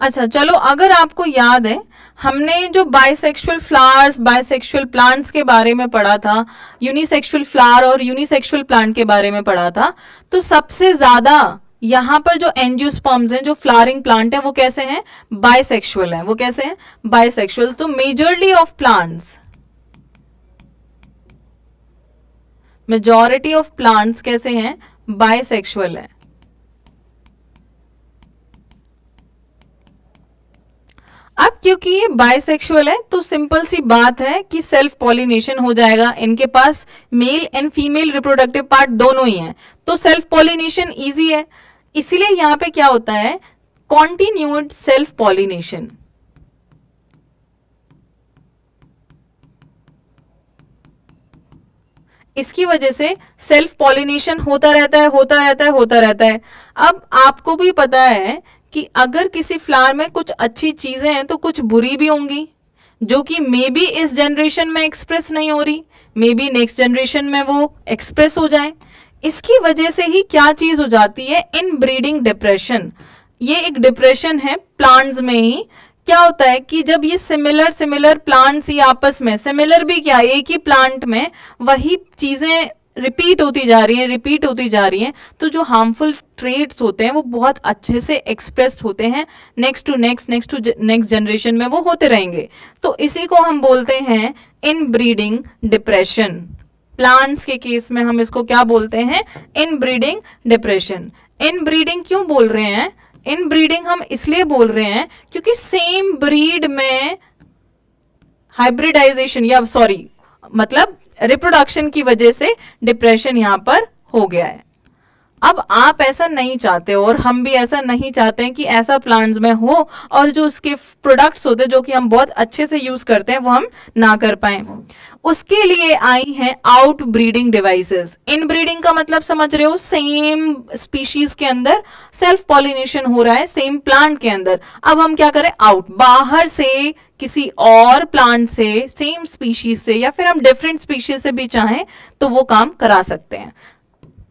अच्छा चलो, अगर आपको याद है हमने जो बाइसेक्सुअल फ्लावर्स, बाइसेक्सुअल प्लांट्स के बारे में पढ़ा था, यूनिसेक्सुअल फ्लावर और यूनिसेक्सुअल प्लांट के बारे में पढ़ा था, तो सबसे ज्यादा यहां पर जो एंजियोस्पर्म्स हैं, जो फ्लावरिंग प्लांट है, वो कैसे हैं, बाइसेक्सुअल हैं। वो कैसे हैं, बाइसेक्सुअल। तो majority of plants, majority of plants कैसे हैं, बाइसेक्सुअल है। अब क्योंकि ये बाइसेक्सुअल है तो सिंपल सी बात है कि सेल्फ पॉलिनेशन हो जाएगा, इनके पास male and female reproductive part दोनों ही हैं, तो सेल्फ पॉलिनेशन इजी है। इसीलिए यहां पे क्या होता है, कॉन्टिन्यूड सेल्फ पॉलिनेशन। इसकी वजह से सेल्फ पॉलिनेशन होता रहता है, होता रहता है, होता रहता है। अब आपको भी पता है कि अगर किसी फ्लावर में कुछ अच्छी चीजें हैं तो कुछ बुरी भी होंगी, जो कि मे बी इस जनरेशन में एक्सप्रेस नहीं हो रही, मे बी नेक्स्ट जनरेशन में वो एक्सप्रेस हो जाए। इसकी वजह से ही क्या चीज हो जाती है, इन ब्रीडिंग डिप्रेशन। ये एक डिप्रेशन है प्लांट्स में ही। क्या होता है कि जब ये सिमिलर सिमिलर प्लांट्स ही आपस में, सिमिलर भी क्या, एक ही प्लांट में वही चीजें रिपीट होती जा रही हैं, रिपीट होती जा रही हैं, तो जो हार्मफुल ट्रेट्स होते हैं वो बहुत अच्छे से एक्सप्रेस होते हैं, नेक्स्ट टू नेक्स्ट जनरेशन में वो होते रहेंगे। तो इसी को हम बोलते हैं इन ब्रीडिंग डिप्रेशन। प्लांट्स के केस में हम इसको क्या बोलते हैं, इन ब्रीडिंग डिप्रेशन। इन ब्रीडिंग क्यों बोल रहे हैं, इन ब्रीडिंग हम इसलिए बोल रहे हैं क्योंकि सेम ब्रीड में हाइब्रिडाइजेशन या सॉरी मतलब रिप्रोडक्शन की वजह से डिप्रेशन यहां पर हो गया है। अब आप ऐसा नहीं चाहते और हम भी ऐसा नहीं चाहते हैं कि ऐसा प्लांट्स में हो और जो उसके प्रोडक्ट्स होते हैं जो कि हम बहुत अच्छे से यूज करते हैं वो हम ना कर पाए। उसके लिए आई हैं आउट ब्रीडिंग डिवाइसेस। इन ब्रीडिंग का मतलब समझ रहे हो, सेम स्पीशीज के अंदर सेल्फ पॉलिनेशन हो रहा है, सेम प्लांट के अंदर। अब हम क्या करें, आउट, बाहर से किसी और प्लांट से, सेम स्पीशीज से, या फिर हम डिफरेंट स्पीशीज से भी चाहें तो वो काम करा सकते हैं,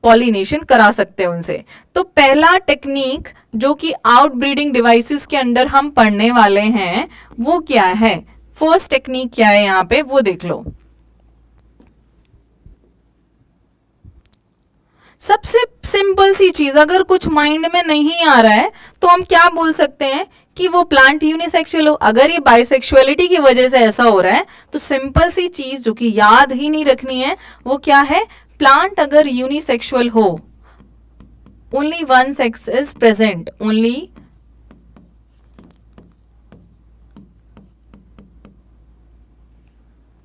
पॉलिनेशन करा सकते हैं उनसे। तो पहला टेक्निक जो कि आउट ब्रीडिंग डिवाइसेस के अंदर हम पढ़ने वाले हैं वो क्या है, फर्स्ट टेक्निक क्या है यहां पे वो देख लो। सबसे सिंपल सी चीज, अगर कुछ माइंड में नहीं आ रहा है तो हम क्या बोल सकते हैं कि वो प्लांट यूनिसेक्सुअल हो। अगर ये बाइसेक्सुअलिटी की वजह से ऐसा हो रहा है तो सिंपल सी चीज जो कि याद ही नहीं रखनी है वो क्या है, प्लांट अगर यूनिसेक्सुअल हो, only one sex is present,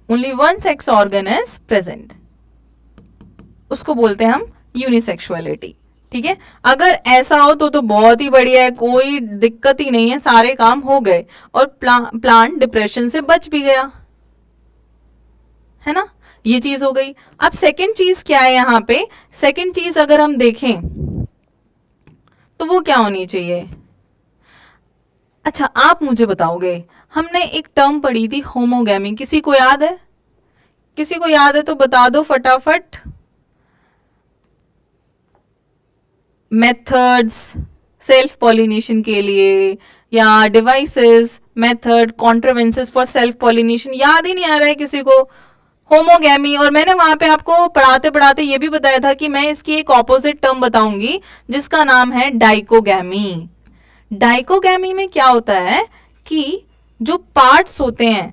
only one sex organ is present, उसको बोलते हैं हम यूनिसेक्सुअलिटी। ठीक है, अगर ऐसा हो तो बहुत ही बढ़िया है, कोई दिक्कत ही नहीं है, सारे काम हो गए और प्लांट डिप्रेशन से बच भी गया, है ना। ये चीज हो गई। अब सेकंड चीज क्या है यहां पे, सेकंड चीज अगर हम देखें तो वो क्या होनी चाहिए। अच्छा, आप मुझे बताओगे, हमने एक टर्म पढ़ी थी होमोगैमी, किसी को याद है, किसी को याद है तो बता दो फटाफट। मेथड्स सेल्फ पॉलिनेशन के लिए या devices, method, contrivances for self pollination, याद ही नहीं आ रहा है किसी को। होमोगैमी, और मैंने वहां पे आपको पढ़ाते पढ़ाते ये भी बताया था कि मैं इसकी एक ऑपोजिट टर्म बताऊंगी जिसका नाम है डाइकोगैमी। डाइकोगैमी में क्या होता है कि जो पार्ट्स होते हैं,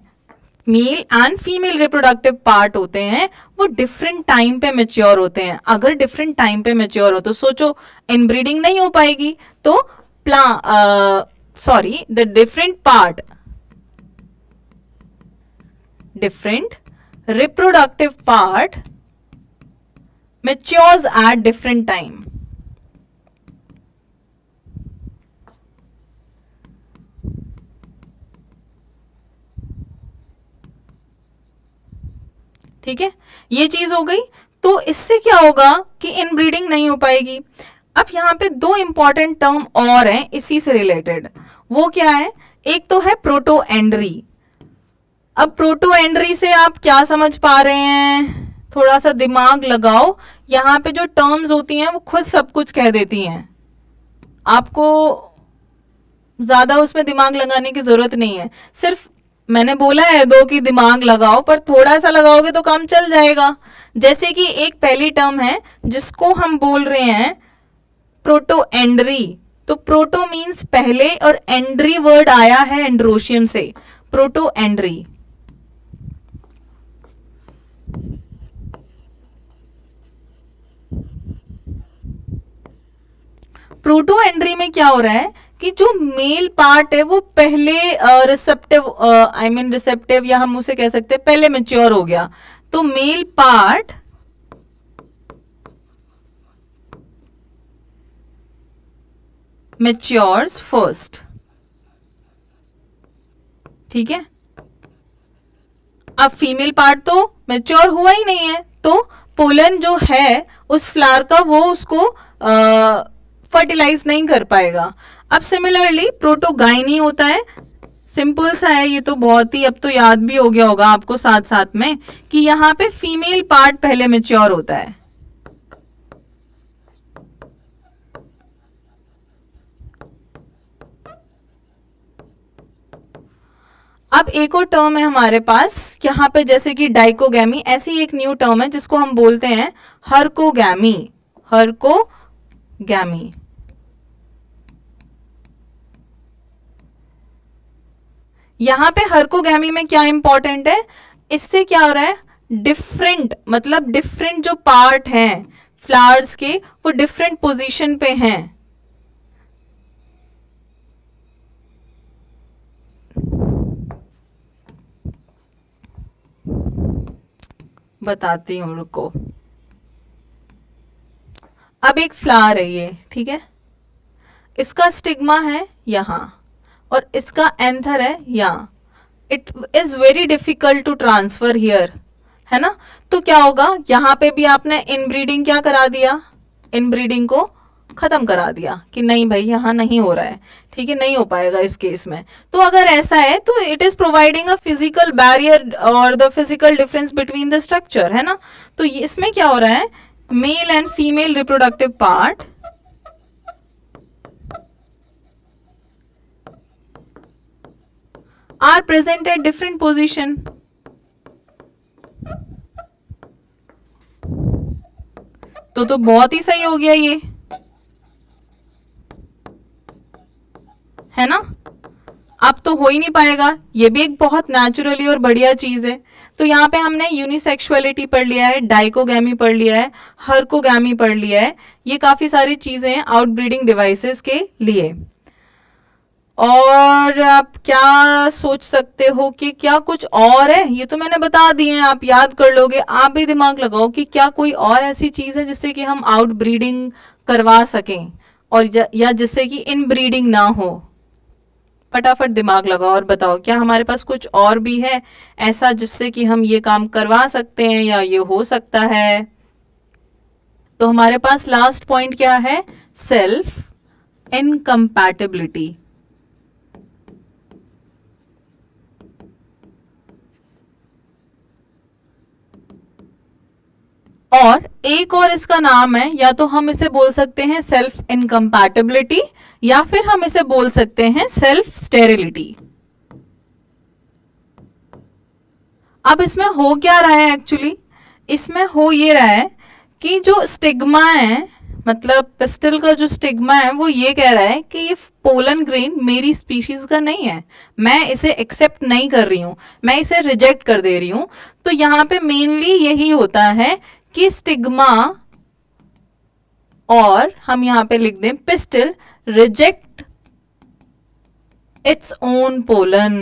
mail and female reproductive part होते हैं, वो डिफरेंट टाइम पे मैच्योर होते हैं। अगर डिफरेंट टाइम पे मैच्योर हो तो सोचो इनब्रीडिंग नहीं हो पाएगी, तो the different part, different reproductive part matures at different time। ठीक है, ये चीज हो गई। तो इससे क्या होगा कि इनब्रीडिंग नहीं हो पाएगी। अब यहां पे दो इंपॉर्टेंट टर्म और हैं इसी से रिलेटेड, वो क्या है, एक तो है प्रोटोएंड्री। अब प्रोटोएंड्री से आप क्या समझ पा रहे हैं, थोड़ा सा दिमाग लगाओ। यहां पे जो टर्म्स होती हैं वो खुद सब कुछ कह देती हैं, आपको ज्यादा उसमें दिमाग लगाने की जरूरत नहीं है। सिर्फ मैंने बोला है दो की दिमाग लगाओ, पर थोड़ा सा लगाओगे तो काम चल जाएगा। जैसे कि एक पहली टर्म है जिसको हम बोल रहे हैं प्रोटोएंड्री। तो प्रोटो मीन्स पहले और एंड्री वर्ड आया है एंड्रोशियम से, प्रोटोएंड्री। प्रोटोएंड्री में क्या हो रहा है कि जो मेल पार्ट है वो पहले रिसेप्टिव या हम उसे कह सकते हैं पहले मैच्योर हो गया। तो मेल पार्ट मैच्योर्स फर्स्ट। ठीक है, अब फीमेल पार्ट तो मैच्योर हुआ ही नहीं है, तो पोलन जो है उस फ्लावर का वो उसको फर्टिलाइज नहीं कर पाएगा। अब सिमिलरली प्रोटोगाइनी होता है, सिंपल सा है ये तो, बहुत ही अब तो याद भी हो गया होगा आपको साथ साथ में कि यहाँ पे फीमेल पार्ट पहले मैच्योर होता है। अब एक और टर्म है हमारे पास यहाँ पे, जैसे कि डाइकोगैमी, ऐसी एक न्यू टर्म है जिसको हम बोलते हैं हर्कोगैमी। हर्कोगैमी। यहां पे हर्कोगैमी में क्या इंपॉर्टेंट है, इससे क्या हो रहा है, डिफरेंट मतलब डिफरेंट जो पार्ट हैं फ्लावर्स के वो डिफरेंट पोजीशन पे हैं। बताती हूं, रुको। अब एक फ्लावर है ये, ठीक है, इसका स्टिग्मा है यहां और इसका एंथर है यहां। It is very difficult to transfer here, है ना। तो क्या होगा, यहां पे भी आपने इनब्रीडिंग क्या करा दिया, इनब्रीडिंग को खत्म करा दिया कि नहीं भाई यहां नहीं हो रहा है, ठीक है, नहीं हो पाएगा इस केस में। तो अगर ऐसा है तो it is providing a physical barrier और the physical difference between the structure, है ना। तो इसमें क्या हो रहा है, male and female reproductive part are present at different position. तो बहुत ही सही हो गया ये, है ना। अब तो हो ही नहीं पाएगा, ये भी एक बहुत नेचुरली और बढ़िया चीज है। तो यहाँ पे हमने यूनिसेक्सुअलिटी पढ़ लिया है, डाइकोगैमी पढ़ लिया है, हर्कोगैमी पढ़ लिया है, ये काफी सारी चीजें हैं आउटब्रीडिंग डिवाइसेस के लिए। और आप क्या सोच सकते हो कि क्या कुछ और है, ये तो मैंने बता दिए हैं, आप याद कर लोगे। आप भी दिमाग लगाओ कि क्या कोई और ऐसी चीज है जिससे कि हम आउट ब्रीडिंग करवा सकें और या जिससे कि इन ब्रीडिंग ना हो। फटाफट दिमाग लगाओ और बताओ क्या हमारे पास कुछ और भी है ऐसा जिससे कि हम ये काम करवा सकते हैं या ये हो सकता है। तो हमारे पास लास्ट पॉइंट क्या है, सेल्फ इनकम्पैटिबिलिटी। और एक और इसका नाम है, या तो हम इसे बोल सकते हैं सेल्फ इनकम्पैटिबिलिटी या फिर हम इसे बोल सकते हैं सेल्फ स्टेरिलिटी। अब इसमें हो क्या रहा है एक्चुअली, इसमें हो ये रहा है कि जो स्टिग्मा है, मतलब पिस्टल का जो स्टिग्मा है वो ये कह रहा है कि ये पोलन ग्रेन मेरी स्पीशीज का नहीं है, मैं इसे एक्सेप्ट नहीं कर रही हूं, मैं इसे रिजेक्ट कर दे रही हूं। तो यहां पे मेनली यही होता है कि स्टिग्मा, और हम यहां पे लिख दें pistol, reject its own pollen.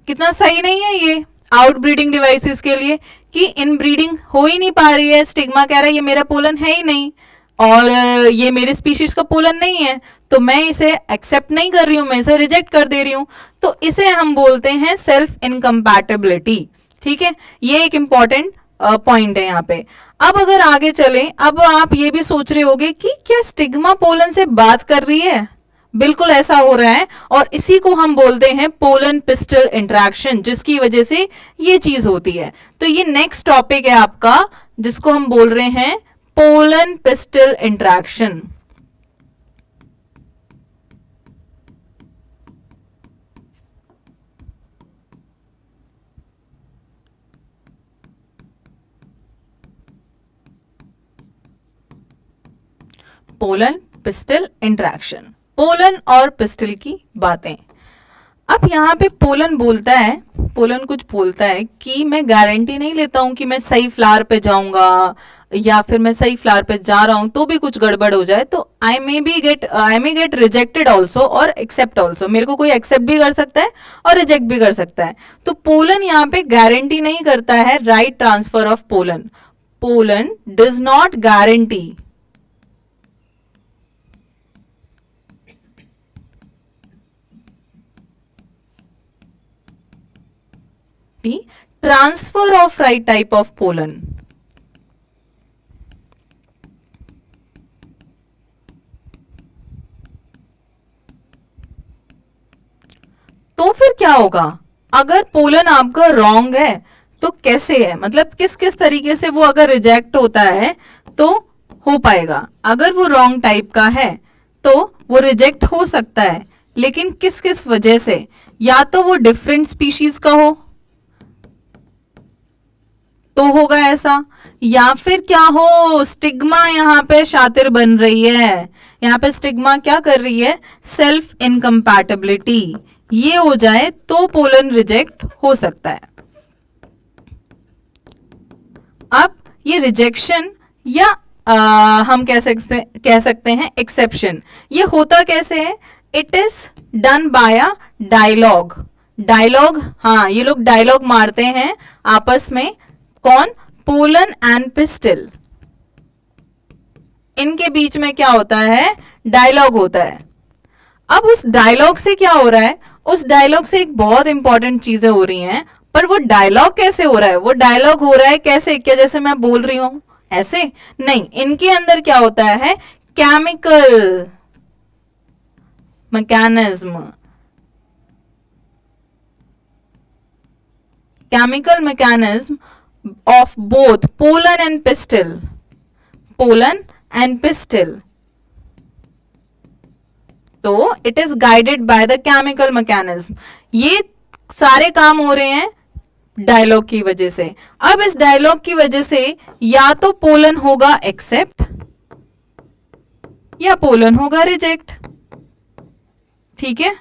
कितना सही नहीं है ये आउटब्रीडिंग डिवाइसेस के लिए कि इनब्रीडिंग हो ही नहीं पा रही है, स्टिग्मा कह रहा है ये मेरा पोलन है ही नहीं और ये मेरे स्पीशीज का पोलन नहीं है, तो मैं इसे एक्सेप्ट नहीं कर रही हूं, मैं इसे रिजेक्ट कर दे रही हूं। तो इसे हम बोलते हैं सेल्फ इनकम्पैटिबिलिटी, ठीक है। ये एक इंपॉर्टेंट पॉइंट है यहाँ पे। अब अगर आगे चलें, अब आप ये भी सोच रहे होगे कि क्या स्टिग्मा पोलन से बात कर रही है, बिल्कुल ऐसा हो रहा है और इसी को हम बोलते हैं पोलन पिस्टल इंटरेक्शन, जिसकी वजह से ये चीज होती है। तो ये नेक्स्ट टॉपिक है आपका जिसको हम बोल रहे हैं pollen pistol interaction. Pollen pistol interaction, pollen और पिस्टल की बातें। अब यहाँ पे पोलन बोलता है, पोलन कुछ बोलता है कि मैं गारंटी नहीं लेता हूं कि मैं सही फ्लावर पे जाऊंगा या फिर मैं सही फ्लावर पे जा रहा हूं तो भी कुछ गड़बड़ हो जाए, तो आई मे गेट रिजेक्टेड ऑल्सो और एक्सेप्ट ऑल्सो, मेरे को कोई एक्सेप्ट भी कर सकता है और रिजेक्ट भी कर सकता है। तो पोलन यहाँ पे गारंटी नहीं करता है right transfer of pollen, pollen does not guarantee T, transfer of right type of pollen. तो फिर क्या होगा, अगर पोलन आपका रॉन्ग है तो कैसे है, मतलब किस किस तरीके से वो अगर रिजेक्ट होता है तो हो पाएगा। अगर वो रॉन्ग टाइप का है तो वो रिजेक्ट हो सकता है, लेकिन किस किस वजह से, या तो वो डिफरेंट स्पीशीज का हो तो होगा ऐसा, या फिर क्या हो, स्टिग्मा यहाँ पे शातिर बन रही है, यहाँ पे स्टिग्मा क्या कर रही है, सेल्फ इनकम्पैटिबिलिटी, ये हो जाए तो पोलन रिजेक्ट हो सकता है। अब ये रिजेक्शन या हम कह सकते हैं एक्सेप्शन, ये होता कैसे है, it is done by a dialogue. Dialogue, हाँ ये लोग डायलॉग मारते हैं आपस में, कौन, पोलन एंड पिस्टिल, इनके बीच में क्या होता है, डायलॉग होता है। अब उस डायलॉग से क्या हो रहा है, उस डायलॉग से एक बहुत इंपॉर्टेंट चीजें हो रही हैं, पर वो डायलॉग कैसे हो रहा है, वो डायलॉग हो रहा है कैसे, क्या जैसे मैं बोल रही हूं ऐसे नहीं, इनके अंदर क्या होता है, chemical mechanism, chemical mechanism of both pollen and pistil, pollen and pistil, तो it is guided by the chemical mechanism। ये सारे काम हो रहे हैं डायलॉग की वजह से। अब इस डायलॉग की वजह से या तो पोलन होगा एक्सेप्ट या पोलन होगा रिजेक्ट, ठीक है,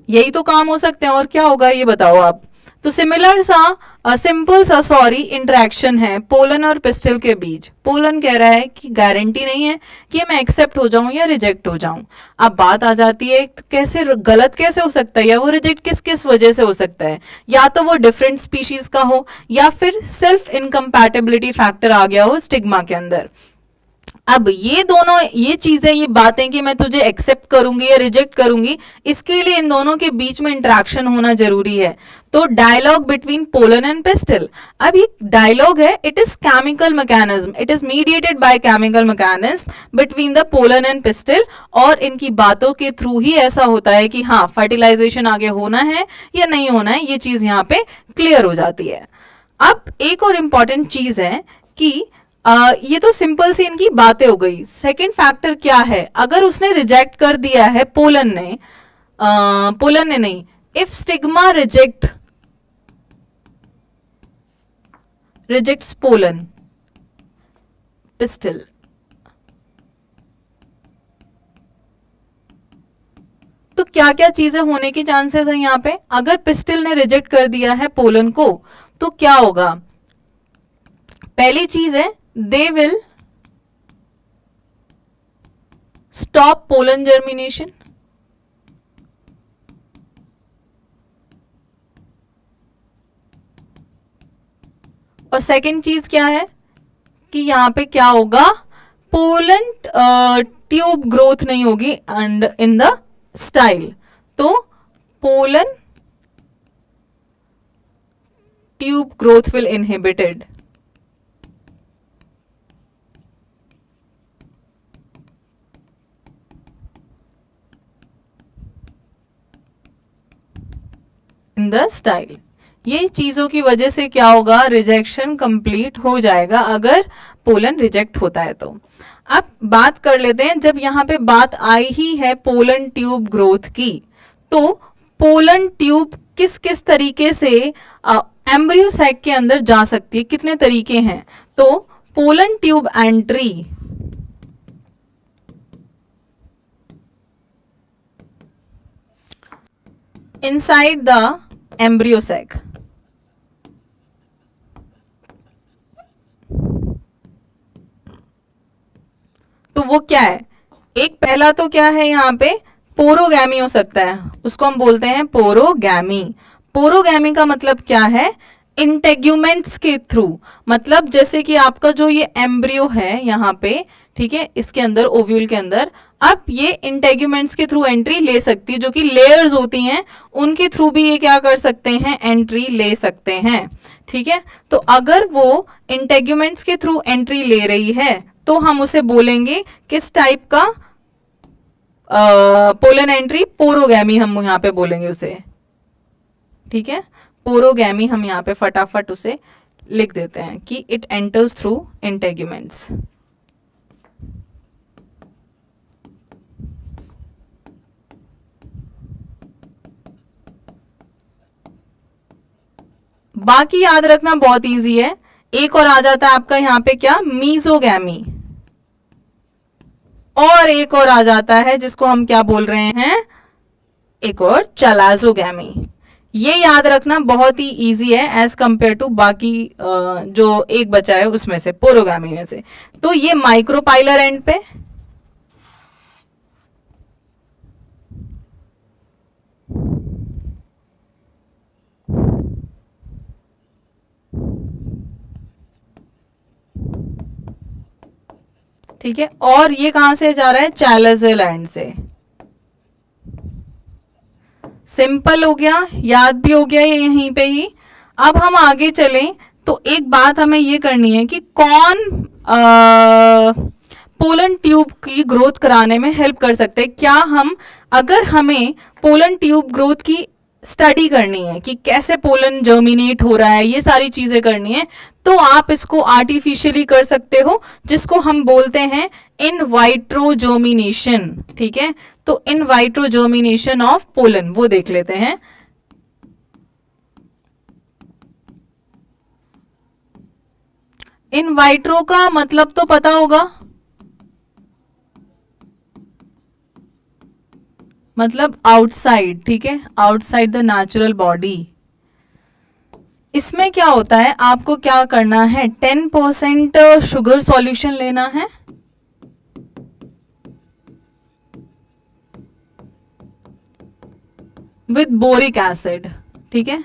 यही तो काम हो सकते हैं, और क्या होगा ये बताओ आप। तो सिमिलर सा सिंपल सा सॉरी इंटरेक्शन है पोलन और पिस्टिल के बीच। पोलन कह रहा है कि गारंटी नहीं है कि मैं एक्सेप्ट हो जाऊं या रिजेक्ट हो जाऊं। अब बात आ जाती है तो कैसे गलत कैसे हो सकता है, या वो रिजेक्ट किस किस वजह से हो सकता है, या तो वो डिफरेंट स्पीशीज का हो, या फिर सेल्फ इनकम्पैटिबिलिटी फैक्टर आ गया हो स्टिग्मा के अंदर। अब ये दोनों ये चीजें, ये बातें कि मैं तुझे एक्सेप्ट करूंगी या रिजेक्ट करूंगी, इसके लिए इन दोनों के बीच में इंटरेक्शन होना जरूरी है। तो dialogue between pollen and pistil, अब ये डायलॉग है, it is chemical mechanism, it is mediated by chemical mechanism between the pollen and pistil, और इनकी बातों के थ्रू ही ऐसा होता है कि हाँ फर्टिलाइजेशन आगे होना है या नहीं होना है, ये चीज यहाँ पे क्लियर हो जाती है। अब एक और इंपॉर्टेंट चीज है कि ये तो सिंपल सी इनकी बातें हो गई। सेकंड फैक्टर क्या है, अगर उसने रिजेक्ट कर दिया है पोलन ने नहीं, if stigma rejects pollen pistil, तो क्या क्या चीजें होने की चांसेस है यहाँ पे। अगर पिस्टिल ने रिजेक्ट कर दिया है पोलन को तो क्या होगा, पहली चीज है they will stop pollen germination, और सेकेंड चीज क्या है कि यहां पे क्या होगा, पोलन ट्यूब ग्रोथ नहीं होगी एंड इन द स्टाइल, तो pollen tube growth will inhibited. In the style, ये चीजों की वजह से क्या होगा, रिजेक्शन कंप्लीट हो जाएगा अगर पोलन रिजेक्ट होता है तो। अब बात कर लेते हैं, जब यहाँ पे बात आई ही है पोलन ट्यूब ग्रोथ की, तो पोलन ट्यूब किस किस तरीके से एम्ब्रियो सैक के अंदर जा सकती है, कितने तरीके हैं। तो pollen tube entry, inside the embryo sac, तो वो क्या है, एक पहला तो क्या है यहाँ पे पोरोगैमी हो सकता है, उसको हम बोलते हैं पोरोगैमी। पोरोगैमी का मतलब क्या है, इंटेग्यूमेंट्स के थ्रू, मतलब जैसे कि आपका जो ये एम्ब्रियो है यहाँ पे, ठीक है, इसके अंदर ओव्यूल के अंदर। अब ये इंटेग्यूमेंट्स के थ्रू एंट्री ले सकती है, जो कि लेयर्स होती हैं उनके थ्रू भी ये क्या कर सकते हैं, एंट्री ले सकते हैं। ठीक है, तो अगर वो इंटेग्यूमेंट्स के थ्रू एंट्री ले रही है तो हम उसे बोलेंगे किस टाइप का पोलन एंट्री, पोरोगैमी हम यहाँ पे बोलेंगे उसे। ठीक है, पोरोगैमी हम यहाँ पे फटाफट उसे लिख देते हैं कि इट एंटर्स थ्रू इंटेग्यूमेंट्स। बाकी याद रखना बहुत इजी है। एक और आ जाता है आपका यहाँ पे क्या, मीजोगैमी, और एक और आ जाता है जिसको हम क्या बोल रहे हैं, एक और चलाजोगैमी। ये याद रखना बहुत ही इजी है एज कंपेयर टू बाकी जो एक बचा है उसमें से, पोरोगैमी में से। तो ये माइक्रोपाइलर एंड पे, ठीक है, और ये कहां से जा रहा है, चैलेजल एंड से। सिंपल हो गया, याद भी हो गया ये यहीं पे ही। अब हम आगे चलें तो एक बात हमें ये करनी है कि कौन पोलन ट्यूब की ग्रोथ कराने में हेल्प कर सकते हैं। क्या हम, अगर हमें पोलन ट्यूब ग्रोथ की स्टडी करनी है कि कैसे पोलन जर्मिनेट हो रहा है, ये सारी चीजें करनी है, तो आप इसको आर्टिफिशियली कर सकते हो, जिसको हम बोलते हैं इन वाइट्रो जर्मिनेशन। ठीक है, तो इन वाइट्रो जर्मिनेशन ऑफ पोलन वो देख लेते हैं। इन वाइट्रो का मतलब तो पता होगा, मतलब आउटसाइड। ठीक है, आउटसाइड द नेचुरल बॉडी। इसमें क्या होता है, आपको क्या करना है, 10% शुगर सॉल्यूशन लेना है, विद बोरिक एसिड। ठीक है,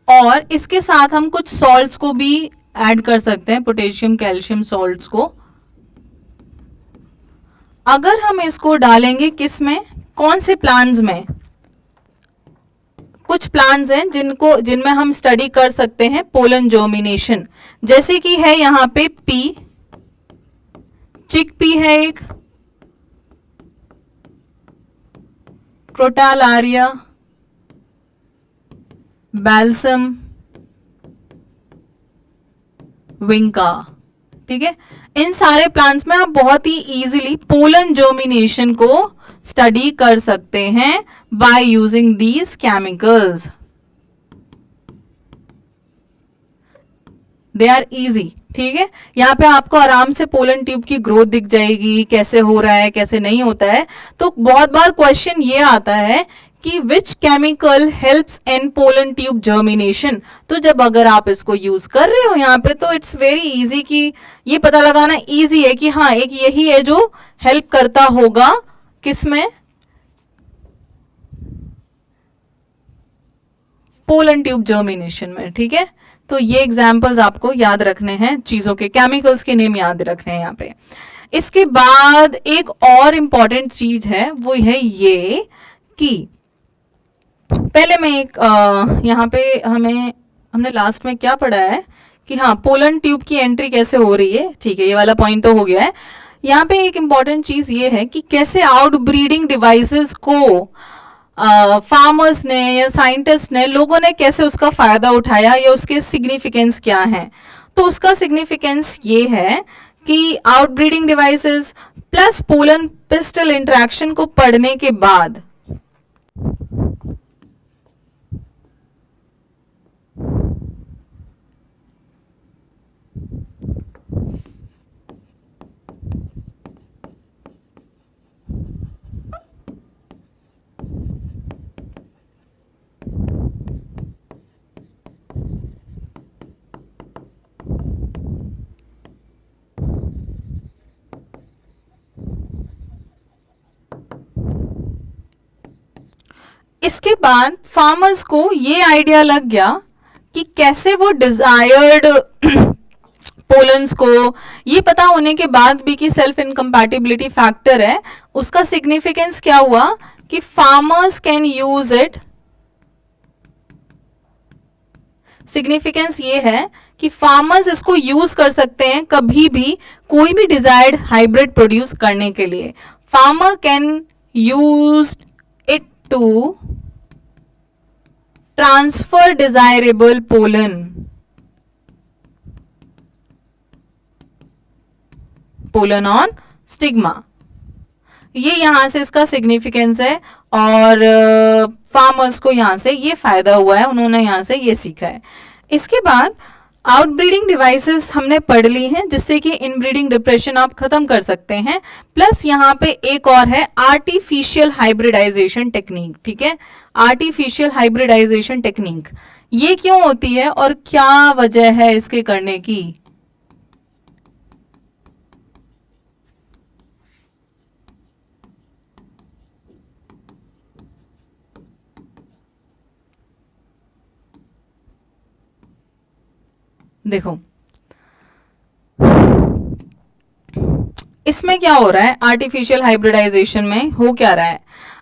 और इसके साथ हम कुछ सॉल्ट्स को भी ऐड कर सकते हैं, पोटेशियम कैल्शियम सॉल्ट्स को। अगर हम इसको डालेंगे किस में, कौन से प्लांट्स में, कुछ प्लांट्स हैं जिनमें हम स्टडी कर सकते हैं पोलन जर्मिनेशन, जैसे कि है यहां पे पी, चिक पी है एक, क्रोटालारिया, बैल्सम, विंका। ठीक है, इन सारे प्लांट्स में आप बहुत ही इजीली पोलन जर्मिनेशन को स्टडी कर सकते हैं by using these chemicals. They are easy. ठीक है, यहाँ पे आपको आराम से पोलन ट्यूब की ग्रोथ दिख जाएगी, कैसे हो रहा है कैसे नहीं होता है। तो बहुत बार क्वेश्चन ये आता है कि which chemical helps in pollen tube germination. तो जब अगर आप इसको यूज कर रहे हो यहाँ पे, तो इट्स वेरी इजी कि ये पता लगाना इजी है कि हाँ एक यही है जो हेल्प करता होगा किसमें, पोलन ट्यूब जर्मिनेशन में। ठीक है, तो ये एग्जाम्पल्स आपको याद रखने हैं, चीजों के केमिकल्स के नेम याद रखने हैं यहाँ पे। इसके बाद एक और इंपॉर्टेंट चीज है, वो है ये कि पहले मैं एक यहाँ पे हमने लास्ट में क्या पढ़ा है कि हाँ पोलन ट्यूब की एंट्री कैसे हो रही है। ठीक है, ये वाला पॉइंट तो हो गया है। यहाँ पे एक इंपॉर्टेंट चीज ये है कि कैसे आउट ब्रीडिंग डिवाइसेस को फार्मर्स ने या साइंटिस्ट ने, लोगों ने कैसे उसका फायदा उठाया या उसके सिग्निफिकेंस क्या है। तो उसका सिग्निफिकेंस ये है कि out breeding devices plus pollen pistol interaction को पढ़ने के बाद इसके बाद फार्मर्स को ये आइडिया लग गया कि कैसे वो डिजायर्ड पोलन्स को, ये पता होने के बाद भी कि सेल्फ इनकम्पैटिबिलिटी फैक्टर है, उसका सिग्निफिकेंस क्या हुआ कि farmers can use it. Significance ये है कि फार्मर्स इसको यूज कर सकते हैं कभी भी कोई भी डिजायर्ड हाइब्रिड प्रोड्यूस करने के लिए। Farmer can use it to transfer desirable pollen on stigma. ये यहां से इसका सिग्निफिकेंस है और फार्मर्स को यहां से ये फायदा हुआ है, उन्होंने यहां से ये सीखा है। इसके बाद आउटब्रीडिंग डिवाइसेस हमने पढ़ ली हैं जिससे कि इनब्रीडिंग डिप्रेशन आप खत्म कर सकते हैं। प्लस यहाँ पे एक और है आर्टिफिशियल हाइब्रिडाइजेशन टेक्निक, ठीक है, आर्टिफिशियल हाइब्रिडाइजेशन टेक्निक। ये क्यों होती है और क्या वजह है इसके करने की? देखो इसमें क्या हो रहा है, आर्टिफिशियल हाइब्रिडाइजेशन में हो क्या रहा है?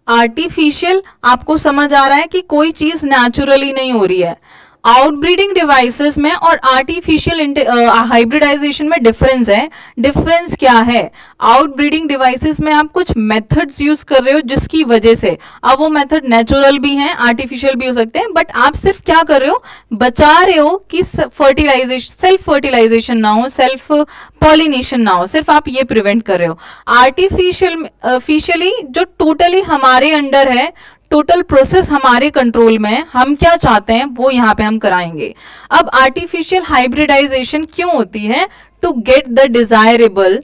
आर्टिफिशियल आपको समझ आ रहा है कि कोई चीज नेचुरली नहीं हो रही है। आउटब्रीडिंग डिवाइसेस में और आर्टिफिशियल हाइब्रिडाइजेशन में डिफरेंस है। डिफरेंस क्या है? आउटब्रीडिंग डिवाइसेस में आप कुछ मेथड्स यूज कर रहे हो जिसकी वजह से, अब वो मेथड नेचुरल भी हैं, आर्टिफिशियल भी हो सकते हैं, बट आप सिर्फ क्या कर रहे हो, बचा रहे हो कि फर्टिलाइजेशन, सेल्फ फर्टिलाइजेशन ना हो, सेल्फ पॉलिनेशन ना हो, सिर्फ आप ये प्रिवेंट कर रहे हो। आर्टिफिशियली जो टोटली हमारे अंडर है, टोटल प्रोसेस हमारे कंट्रोल में है, हम क्या चाहते हैं वो यहां पे हम कराएंगे। अब आर्टिफिशियल हाइब्रिडाइजेशन क्यों होती है? To get the desirable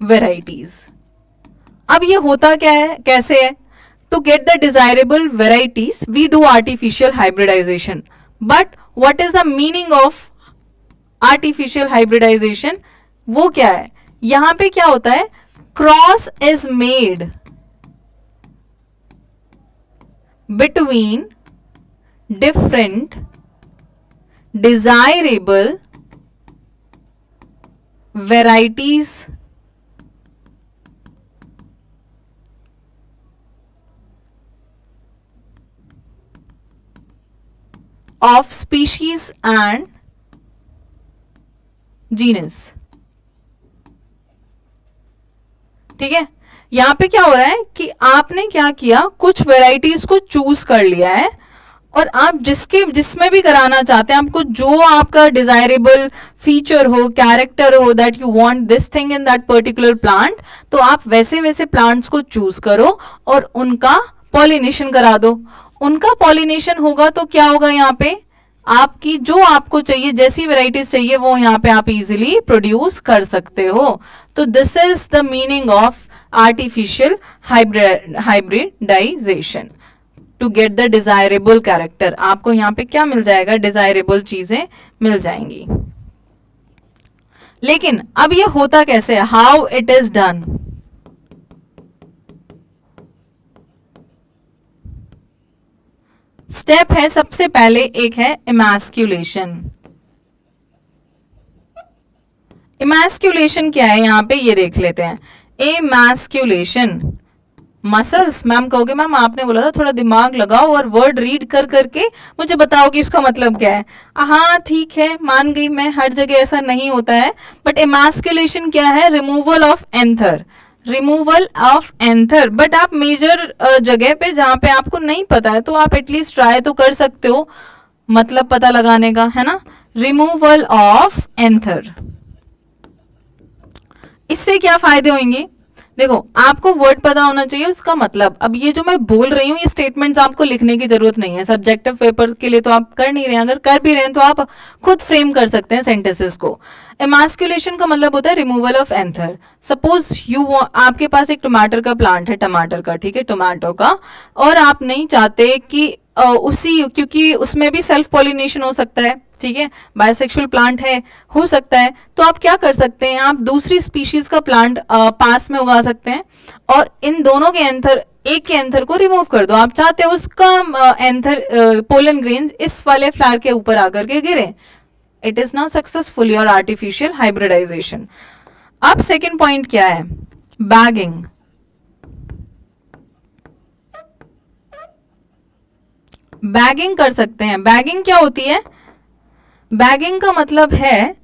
varieties. अब ये होता क्या है, कैसे है? To get the desirable varieties we do artificial hybridisation. But what is the meaning of artificial hybridisation? वो क्या है? यहां पे क्या होता है, cross is made between different desirable varieties of species and genus. ठीक है, यहां पे क्या हो रहा है कि आपने क्या किया, कुछ वेराइटीज को चूज कर लिया है और आप जिसमें भी कराना चाहते हैं, आपको जो आपका डिजायरेबल फीचर हो, कैरेक्टर हो, that you want this thing in that particular plant, तो आप वैसे वैसे प्लांट्स को चूज करो और उनका पॉलिनेशन करा दो। उनका पॉलिनेशन होगा तो क्या होगा, यहाँ पे आपकी जो आपको चाहिए, जैसी वेराइटीज चाहिए, वो यहाँ पे आप इजीली प्रोड्यूस कर सकते हो। तो this is the meaning of artificial hybridisation, to get the desirable character. आपको यहाँ पे क्या मिल जाएगा, डिजायरेबल चीजें मिल जाएंगी। लेकिन अब ये होता कैसे है, how it is done? Step है, सबसे पहले एक है इमैस्क्यूलेशन। इमैस्क्यूलेशन क्या है, यहां पे ये देख लेते हैं। इमैस्क्यूलेशन, मसल्स, मैम कहोगे मैम आपने बोला था थोड़ा दिमाग लगाओ और वर्ड रीड कर करके मुझे बताओ कि इसका मतलब क्या है। हाँ ठीक है, मान गई मैं, हर जगह ऐसा नहीं होता है, बट इमैस्क्यूलेशन क्या है, removal of anther, removal of anther. But आप मेजर जगह पे जहां पे आपको नहीं पता है तो आप एटलीस्ट ट्राई तो कर सकते हो, मतलब पता लगाने का, है ना। रिमूवल ऑफ एंथर, इससे क्या फायदे होंगे? देखो, आपको वर्ड पता होना चाहिए उसका मतलब। अब ये जो मैं बोल रही हूँ, ये स्टेटमेंट्स आपको लिखने की जरूरत नहीं है, सब्जेक्टिव पेपर के लिए तो आप कर नहीं रहे हैं, अगर कर भी रहे हैं तो आप खुद फ्रेम कर सकते हैं सेंटेंसेस को। एमास्कुलेशन का मतलब होता है रिमूवल ऑफ एंथर। सपोज आपके पास एक टमाटर का प्लांट है, टमाटर का, ठीक है, टोमेटो का, और आप नहीं चाहते कि क्योंकि उसमें भी सेल्फ पॉलिनेशन हो सकता है, ठीक है, बायोसेक्सुअल प्लांट है, हो सकता है, तो आप क्या कर सकते हैं, आप दूसरी स्पीशीज का प्लांट पास में उगा सकते हैं और इन दोनों के एंथर एक के एंथर को रिमूव कर दो। आप चाहते हो उसका एंथर पोलन ग्रेन्स इस वाले फ्लावर के ऊपर आकर के गिरे। It is now successful your artificial hybridisation. अब सेकेंड पॉइंट क्या है? बैगिंग। बैगिंग कर सकते हैं। बैगिंग क्या होती है? बैगिंग का मतलब है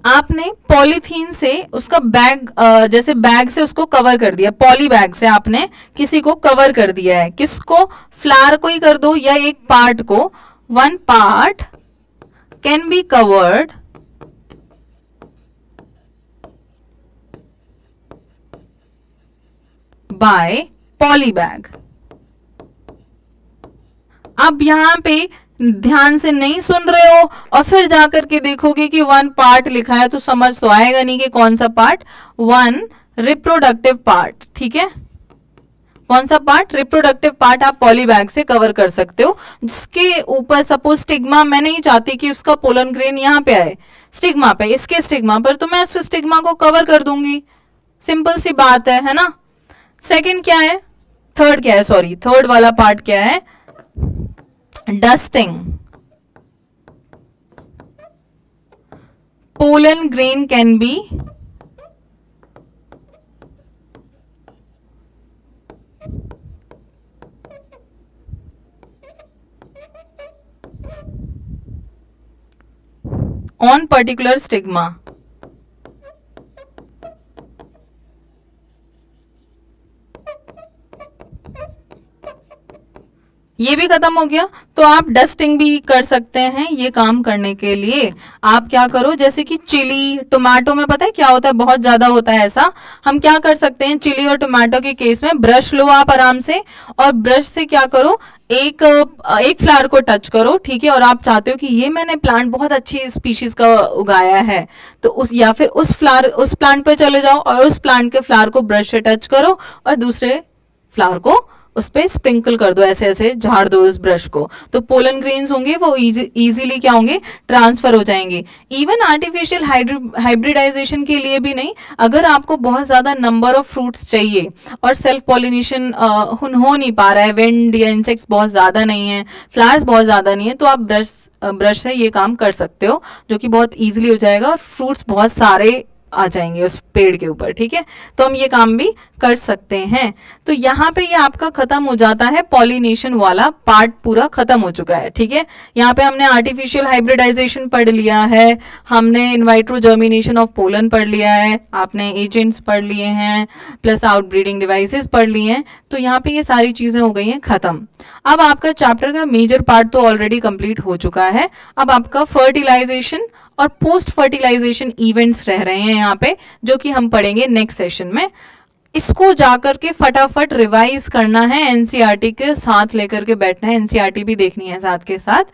आपने पॉलीथीन से उसका बैग, जैसे बैग से उसको कवर कर दिया, पॉली बैग से आपने किसी को कवर कर दिया है। किसको? फ्लावर को ही कर दो या एक पार्ट को। One part can be covered by poly bag. अब यहां पे ध्यान से नहीं सुन रहे हो और फिर जाकर के देखोगे कि वन पार्ट लिखा है तो समझ तो आएगा नहीं कि कौन सा पार्ट। वन रिप्रोडक्टिव पार्ट, ठीक है। कौन सा पार्ट? रिप्रोडक्टिव पार्ट आप पॉली बैग से कवर कर सकते हो, जिसके ऊपर सपोज स्टिग्मा, मैं नहीं चाहती कि उसका पोलन ग्रेन यहाँ पे आए स्टिग्मा पे, इसके स्टिग्मा पर, तो मैं उस स्टिग्मा को कवर कर दूंगी। सिंपल सी बात है ना। सेकंड क्या है? थर्ड क्या है? सॉरी, थर्ड वाला पार्ट क्या है? Dusting. pollen grain can be on particular stigma. ये भी खत्म हो गया। तो आप डस्टिंग भी कर सकते हैं। ये काम करने के लिए आप क्या करो, जैसे कि चिली, टोमेटो में पता है क्या होता है, बहुत ज्यादा होता है ऐसा। हम क्या कर सकते हैं, चिली और टोमेटो के केस में ब्रश लो आप आराम से, और ब्रश से क्या करो, एक फ्लावर को टच करो, ठीक है। और आप चाहते हो कि ये मैंने प्लांट बहुत अच्छी स्पीशीज का उगाया है, तो या फिर उस प्लांट पे चले जाओ और उस प्लांट के फ्लावर को ब्रश से टच करो और दूसरे फ्लावर को उस पे स्प्रिंकल कर दो, ऐसे ऐसे झाड़ दो उस ब्रश को, तो पोलन ग्रेन्स होंगे वो इजीली क्या होंगे, ट्रांसफर हो जाएंगे। इवन आर्टिफिशियल हाइब्रिडाइजेशन के लिए भी नहीं, अगर आपको बहुत ज्यादा नंबर ऑफ फ्रूट्स चाहिए और सेल्फ पॉलिनेशन हो नहीं पा रहा है, विंड या इंसेक्ट्स बहुत ज्यादा नहीं है, फ्लावर्स बहुत ज्यादा नहीं है, तो आप ब्रश से ये काम कर सकते हो, जो कि बहुत ईजिली हो जाएगा और फ्रूट्स बहुत सारे आ जाएंगे उस पेड़ के ऊपर, ठीक है। तो हम ये काम भी कर सकते हैं। तो यहाँ पे ये आपका खत्म हो जाता है, पॉलिनेशन वाला पार्ट पूरा खत्म हो चुका है, ठीक है। यहाँ पे हमने आर्टिफिशियल हाइब्रिडाइजेशन पढ़ लिया है, हमने इनवाइट्रो जर्मिनेशन ऑफ पोलन पढ़ लिया है, आपने एजेंट्स पढ़ लिए हैं, प्लस आउटब्रीडिंग डिवाइसेस पढ़ लिए हैं। तो यहाँ पे ये सारी चीजें हो गई हैं खत्म। अब आपका चैप्टर का मेजर पार्ट तो ऑलरेडी कंप्लीट हो चुका है। अब आपका फर्टिलाइजेशन और पोस्ट फर्टिलाइजेशन इवेंट्स रह रहे हैं यहाँ पे, जो कि हम पढ़ेंगे नेक्स्ट सेशन में। इसको जाकर के फटाफट रिवाइज करना है, एनसीईआरटी के साथ लेकर के बैठना है, एनसीईआरटी भी देखनी है साथ के साथ।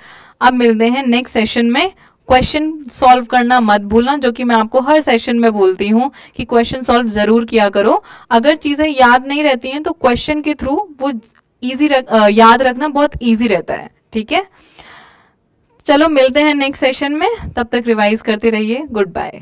अब मिलते हैं नेक्स्ट सेशन में। क्वेश्चन सॉल्व करना मत भूलना, जो कि मैं आपको हर सेशन में बोलती हूँ कि क्वेश्चन सॉल्व जरूर किया करो। अगर चीजें याद नहीं रहती हैं तो क्वेश्चन के थ्रू वो याद रखना बहुत ईजी रहता है, ठीक है। चलो मिलते हैं नेक्स्ट सेशन में, तब तक रिवाइज करते रहिए। Good bye.